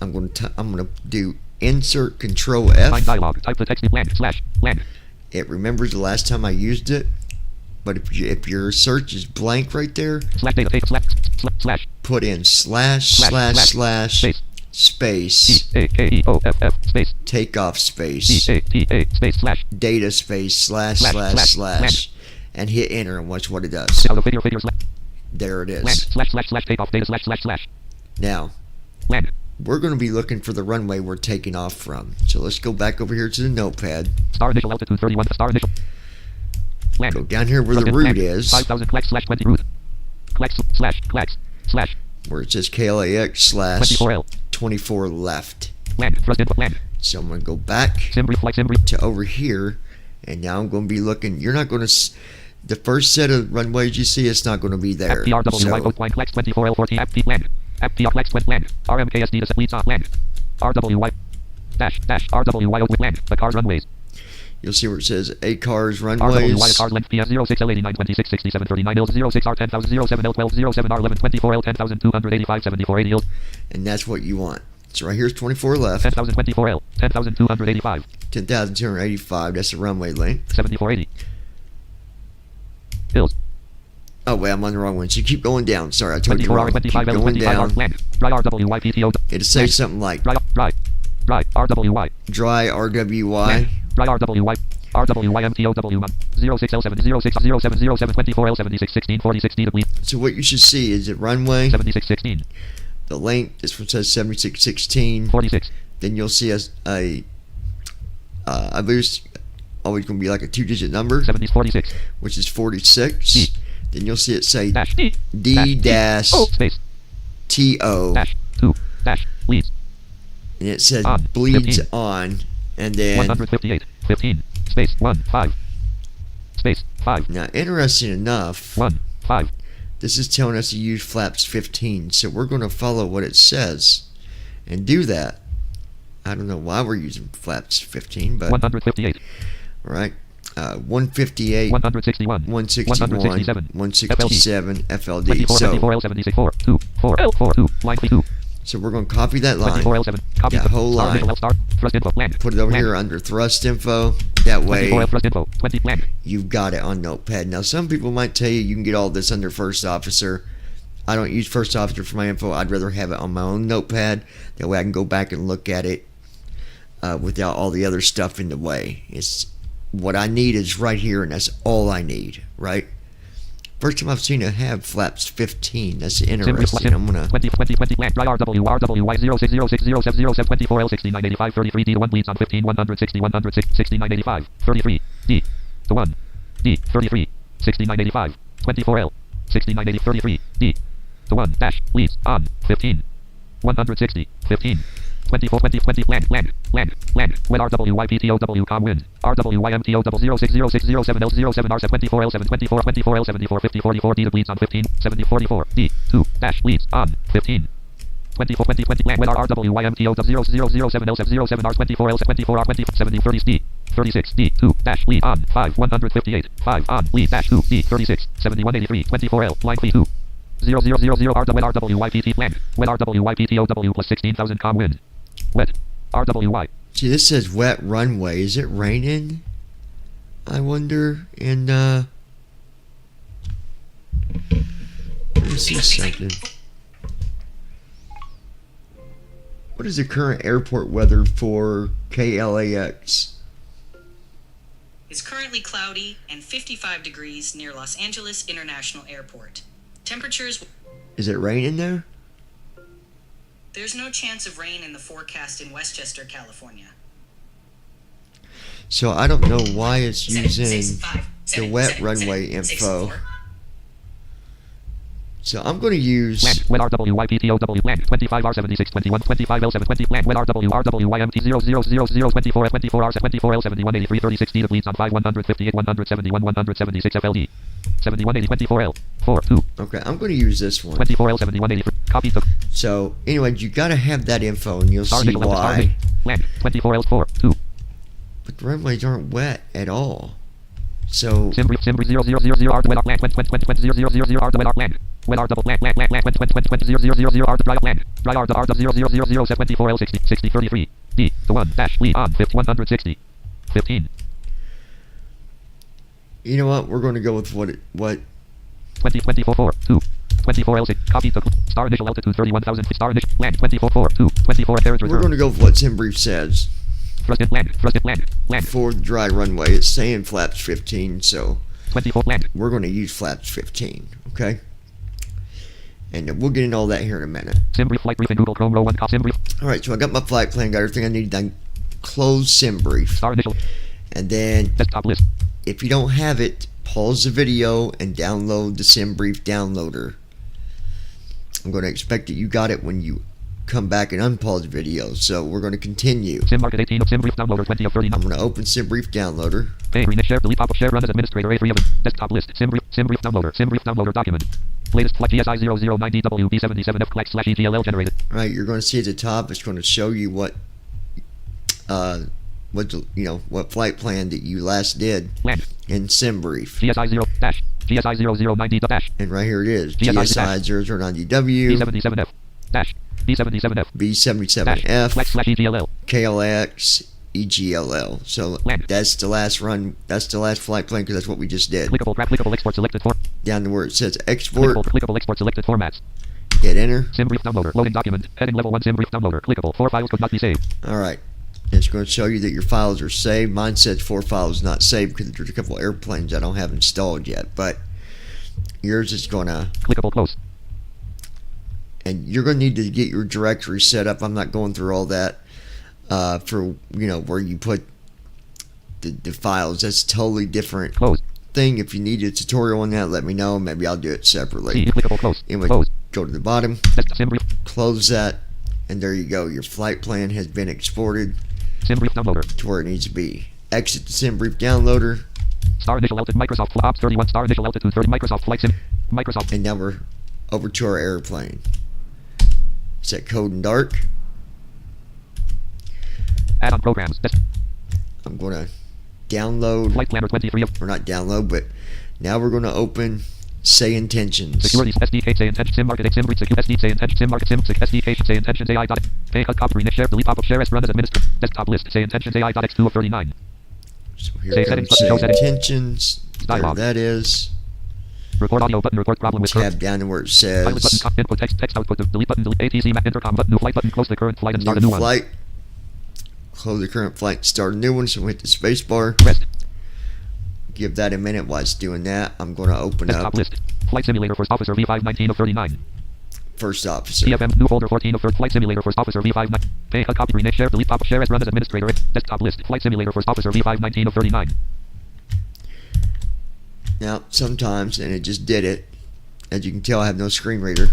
I'm going to do insert control F. Find dialog. Type the text in land slash land. It remembers the last time I used it. But if your search is blank right there, slash data take slash put in slash space space takeoff space space slash data space slash and hit enter and watch what it does. There it is. Land slash takeoff data slash. Now land. We're going to be looking for the runway we're taking off from. So let's go back over here to the notepad. Star initial altitude 31. Star initial. Land. Go down here where the route is. 5,000 clex slash 20 route. Clex slash. Where it says KLAX slash 24L. 24 left. Land. Thrust input land. So I'm going to go back sim brief to over here. And now I'm going to be looking. You're not going to... The first set of runways you see, it's not going to be there. FPRWY boat line clex 24L 40 FP land. FPR flex with land. RMKSD to set leads on land. RWY dash RWY with land. The cars runways. You'll see where it says A cars runways. RWY cars length PS 06L89 26 67 39 L 06R 10,000 07 L 12 07 R 11 24 L 10,285 74 80 L. And that's what you want. So right here's 24 left. 10,024 L 10,285. 10,285. That's the runway length. 7480. Hills. Oh wait, I'm on the wrong one. So keep going down. Sorry, I told you 24 wrong. R 25 Keep L going 25 R down. land. Dry RWY PTO. It'll say something like Dry RWY. dry RWY. Dry RWY. RWY MTOW 06L7 060707 24 L76 16 46 D deplete. So what you should see is the runway. 76 16. The length. This one says 7616. 46. Then you'll see I believe it's always going to be like a 2-digit number. 70 46. Which is 46. D. Then you'll see it say Dash D. D dash space. TO. Dash 2. Dash leads. And it says On. bleeds 15. on. And then 158. 15. Space 1 5. Space 5. now interesting enough, 1 5. this is telling us to use flaps 15. So we're going to follow what it says and do that. I don't know why we're using flaps 15, but 158. all right. 158, 161. 161, 167. 167 FLD. 24 So, 24 L 76 4 2 4 L 4 2 line 2. so we're going to copy that line, 24 L 7. Copy that the whole star line, initial L star thrust info land. put it over land. here under thrust info. That 24 way L thrust info 20 land. you've got it on Notepad. Now some people might tell you can get all this under first officer. I don't use first officer for my info. I'd rather have it on my own Notepad. That way I can go back and look at it without all the other stuff in the way. It's what I need is right here, and that's all I need, right? First time I've seen it have flaps 15. That's interesting. I'm gonna 20 land. Dry RWY 06060707 24 L 69 85 33 D to 1 leads on 15 160 106 69 85 33 D to 1 D 33 69 85 24 L 69 80 33 D to 1 dash leads on 15 160 15 24 20 land when RWY PTOW com wind RWY MTOW 060607 L07 R 24 L7 24 24 L74 50 44 D leads on 15 70 44 D 2 dash leads on 15 24 land when RWY MTOW 0007 L7 R 24 L 24 R 20 70 30 D 36 D 2 dash lead on 5 158 5 on lead dash 2 D 36 71 83 24 L line 2 0 0 0 0 R when RWY PT land when RWY PTOW plus 16,000 com wind wet RWY. see. This says wet runway. Is it raining? I wonder. And let me see something. What is the current airport weather for KLAX? It's currently cloudy and 55 degrees near Los Angeles International Airport. Temperatures... Is it raining there? There's no chance of rain in the forecast in Westchester, California. So I don't know why it's using the wet runway info. So I'm going to use... Land, WED RWYPTOW, land, 25R76, 21, 25L7, 20, land, WED RWRWYMT 000024, 24R, 24L, 71, 83, 36, D, bleeds on 5, 158, 171, 176, FLD, 71, 80, 24L, 4, 2. Okay, I'm going to use this one. 24L, 71, 83, copy to... So, anyway, you got to have that info, and you'll see why. Land, 24L, 4, 2. But the runways aren't wet at all. So... Simbri 0000R, WED land, 2000R, WED land. WED R double land, land, 2000R, dry land, dry R, the R, 0000, 24L, 60, 60, 33, D, the 1, dash, lead on, 160, 15. You know what? We're going to go with what 20, 24, 4, 2, 24L, 6, copy to star initial altitude 31,000, star initial land, 24, 4, 2, 24 carriage reserve. We're going to go with what SimBrief says. Thrust in, land, land. For the dry runway, it's saying flaps 15, so 24, land. We're going to use flaps 15, okay? And we'll get into all that here in a minute. SimBrief flight briefing, Google Chrome, row 1, SimBrief. Alright, so I got my flight plan, got everything I need done. Close SimBrief. Star initial. And then, desktop list. If you don't have it, pause the video and download the SimBrief downloader. I'm going to expect that you got it when you come back and unpause the video. So we're going to continue. SimMarket 18 of SimBrief downloader 20 of 39. I'm going to open SimBrief downloader. Pay, rename, share, delete, pop-up, share, run as administrator, A3 of desktop list. SimBrief downloader document. Latest flight GSI 009DWB77F clack / EGLL generated. Alright, you're going to see at the top, it's going to show you what flight plan that you last did land in SimBrief. GSI 0 dash GSI 009D dash. And right here it is. GSI 009DW B77F dash B77F B77F clack / EGLL KLX EGLL. So land. That's the last flight plan because that's what we just did. Clickable export selected for. Down to where it says export. Clickable export selected formats. Hit enter. SimBrief downloader. Loading document. Heading level 1 SimBrief downloader. Clickable. 4 files could not be saved. Alright. It's going to show you that your files are saved. Mine says 4 files not saved because there's a couple airplanes I don't have installed yet. But yours is going to... Clickable close. And you're going to need to get your directory set up. I'm not going through all that. For where you put the files. That's a totally different thing. If you need a tutorial on that, let me know. Maybe I'll do it separately. Anyway, go to the bottom, close that, and there you go. Your flight plan has been exported SimBrief downloader to where it needs to be. Exit the SimBrief downloader. Star initial altitude Microsoft Ops 31 star initial altitude 30 Microsoft Flight Sim Microsoft. And now we're over to our airplane. Set code in dark. Add-on programs. I'm going to download. Flight Planner 23 of. Or not download, but now we're going to open Say Intentions. Security SDK Say Intentions SimMarket SimBrief Secure SD Say Intentions SimMarket Sim SDK Say Intentions AI dot. Pay cut copy rename share delete pop-up share as run as administrator. Desktop list Say Intentions AI dot X2 of 39. So here Say settings Say Intentions. There that is. Record audio button. Record problem with tab down to where it says pilot button, input text output delete button delete ATC map intercom button new flight button close the current flight and start a new one. Close the current flight and start a new one. So we hit the space bar. Rest. Give that a minute while it's doing that. I'm going to open desktop up list. Flight Simulator First Officer V519 of 39. First Officer. CFM new folder 14 of third Flight Simulator First Officer V59. Pay cut copy rename share delete pop share as run as administrator. Desktop list. Flight Simulator First Officer V519 of 39. Now sometimes, and it just did it. As you can tell, I have no screen reader.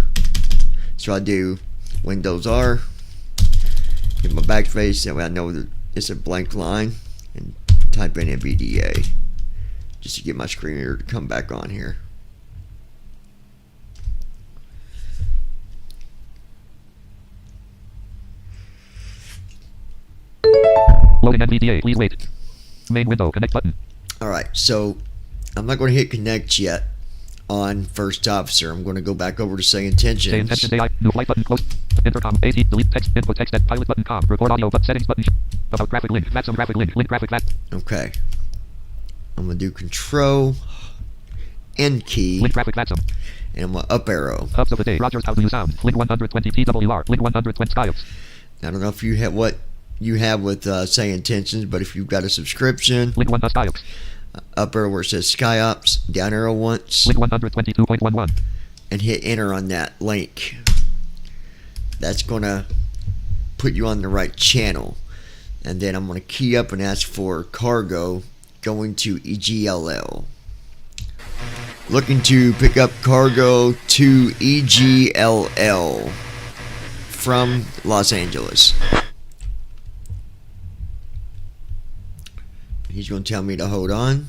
So I do Windows R. Get my backspace. That way I know that it's a blank line. And type in NVDA. Just to get my screen reader to come back on here. Loading NVDA, please wait. Main window, connect button. Alright, so I'm not going to hit connect yet on First Officer. I'm going to go back over to Say Intentions. Say Intentions AI, new flight button close. Intercom, AT, delete text, input text, at pilot button, com, record audio, but settings button, about graphic link, maximum graphic link graphic mat. Okay. I'm going to do Control N key. Link graphic maximum. And I'm going to up arrow. Ups of the day. Rogers, how do you sound? Link 120 TWR. Link 120 Skyups. I don't know if you have what you have with say intentions, but if you've got a subscription, Link 1 SkyOps. up arrow where it says SkyOps, down arrow once, Link 122.11. and hit enter on that link. That's gonna put you on the right channel. And then I'm gonna key up and ask for cargo going to EGLL. Looking to pick up cargo to EGLL from Los Angeles. He's going to tell me to hold on.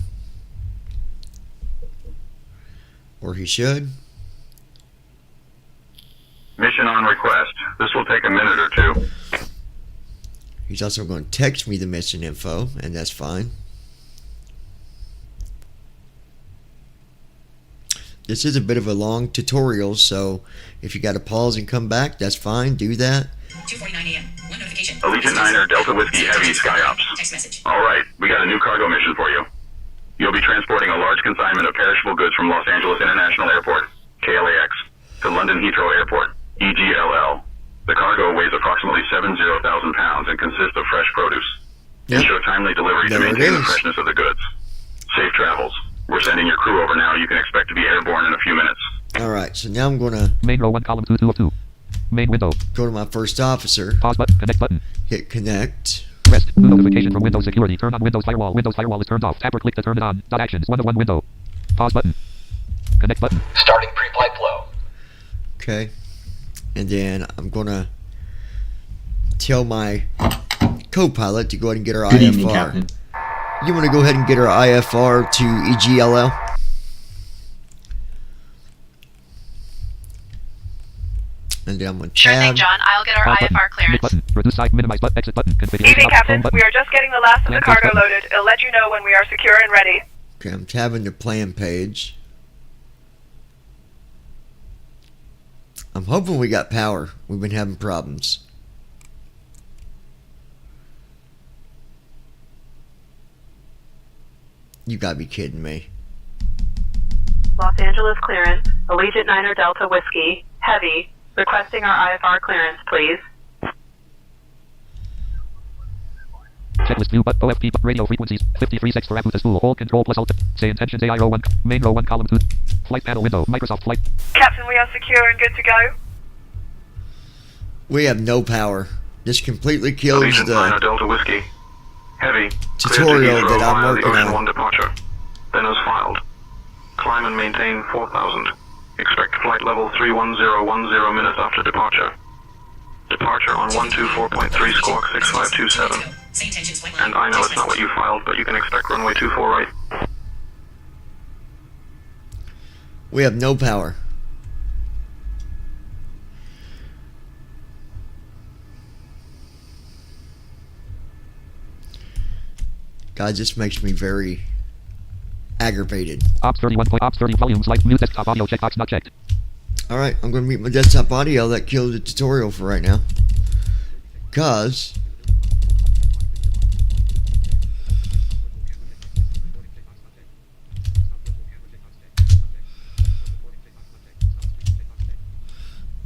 Or he should. Mission on request. This will take a minute or two. He's also going to text me the mission info, and that's fine. This is a bit of a long tutorial, so if you got to pause and come back, that's fine. Do that. 2:49 a.m. One notification. Allegiant Niner Delta Whiskey Heavy SkyOps. Text message. All right, we got a new cargo mission for you. You'll be transporting a large consignment of perishable goods from Los Angeles International Airport, KLAX, to London Heathrow Airport, EGLL. The cargo weighs approximately 70,000 pounds and consists of fresh produce. Yep. Ensure timely delivery to There it maintain the is. freshness of the goods. Safe travels. We're sending your crew over now. You can expect to be airborne in a few minutes. Alright, so now I'm going to Main row 1 column 2 of 2. Main window. go to my first officer, Pause button. Connect button. hit connect. Rest. Notification from Windows Security. Turn on Windows Firewall. Windows Firewall is turned off. Tap or click to turn it on. Dot actions. 1 of 1 window. Pause button. Connect button. Starting pre-flight flow. Okay. And then I'm going to tell my co-pilot to go ahead and get our Good IFR. evening, Captain. You want to go ahead and get our IFR to EGLL? And then I'm going to Sure thing, tab. John. I'll get our Pause button. IFR Mid clearance. button. Reduce side. Minimize button. Exit button. Configuration. Evening, Home Captain. button. We are just getting the last of the Land cargo button. loaded. It'll let you know when we are secure and ready. Okay, I'm tabbing the plan page. I'm hoping we got power. We've been having problems. You gotta be kidding me. Los Angeles clearance. Allegiant Niner Delta Whiskey. Heavy. Requesting our IFR clearance, please. Checklist view but OFP but radio frequencies 53.6 for Abuta spool. Hold control plus alt. Say intentions AI row 1. Main row 1 column 2. Flight panel window. Microsoft flight. Captain, we are secure and good to go. We have no power. This completely kills Allegiant Niner the Delta Whiskey Heavy. tutorial Cleared to that Heathrow I'm via working the Ocean on. 1 departure. Then as filed. Climb and maintain 4,000. Expect flight level 31010 minutes after departure. Departure on 124.3 squawk 6527. Say intentions. White line. And I know Text it's not what message. you filed, but you can expect runway 24 right. We have no power. God, this makes me very aggravated. Ops 31. Ops 30 volumes. Light mute desktop audio checkbox not checked. Alright, I'm going to mute my desktop audio. That killed the tutorial for right now. Because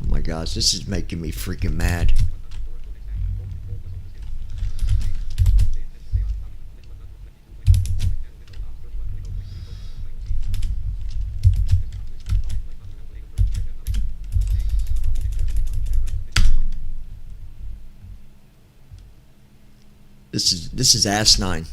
oh my gosh, this is making me freaking mad. This is asinine.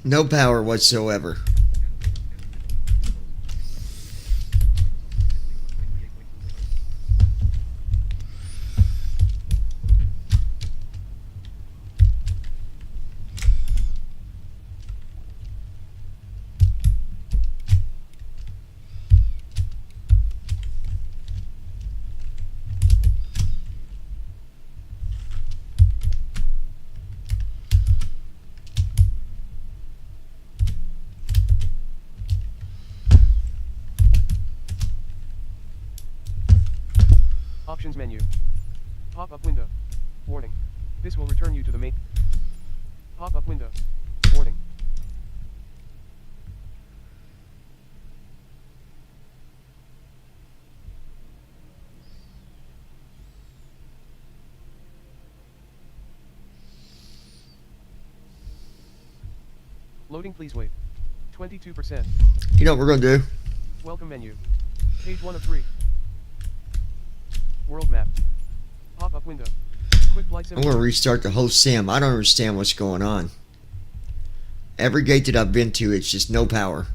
No power whatsoever. Options menu. Pop-up window. Warning. This will return you to the main. Pop-up window. Warning. Loading, please wait. 22%. You know what we're going to do? Welcome menu. Page 1 of 3. World map. Pop-up window. Quick flight I'm going to restart the whole sim. I don't understand what's going on. Every gate that I've been to, it's just no power.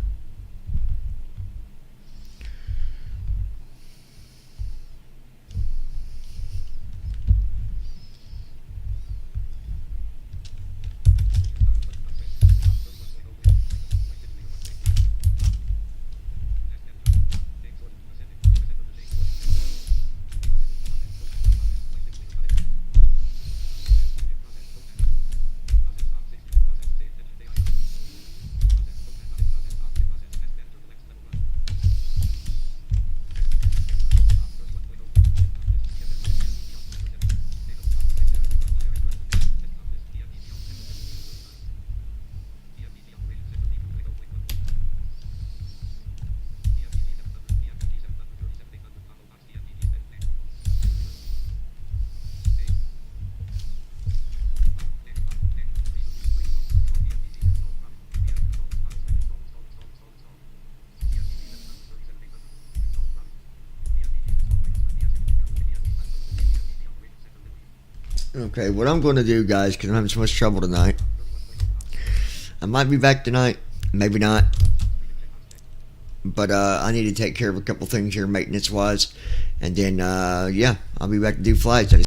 Okay, what I'm going to do, guys, because I'm having so much trouble tonight. I might be back tonight, maybe not. But I need to take care of a couple things here maintenance-wise. And then, yeah, I'll be back to do flights.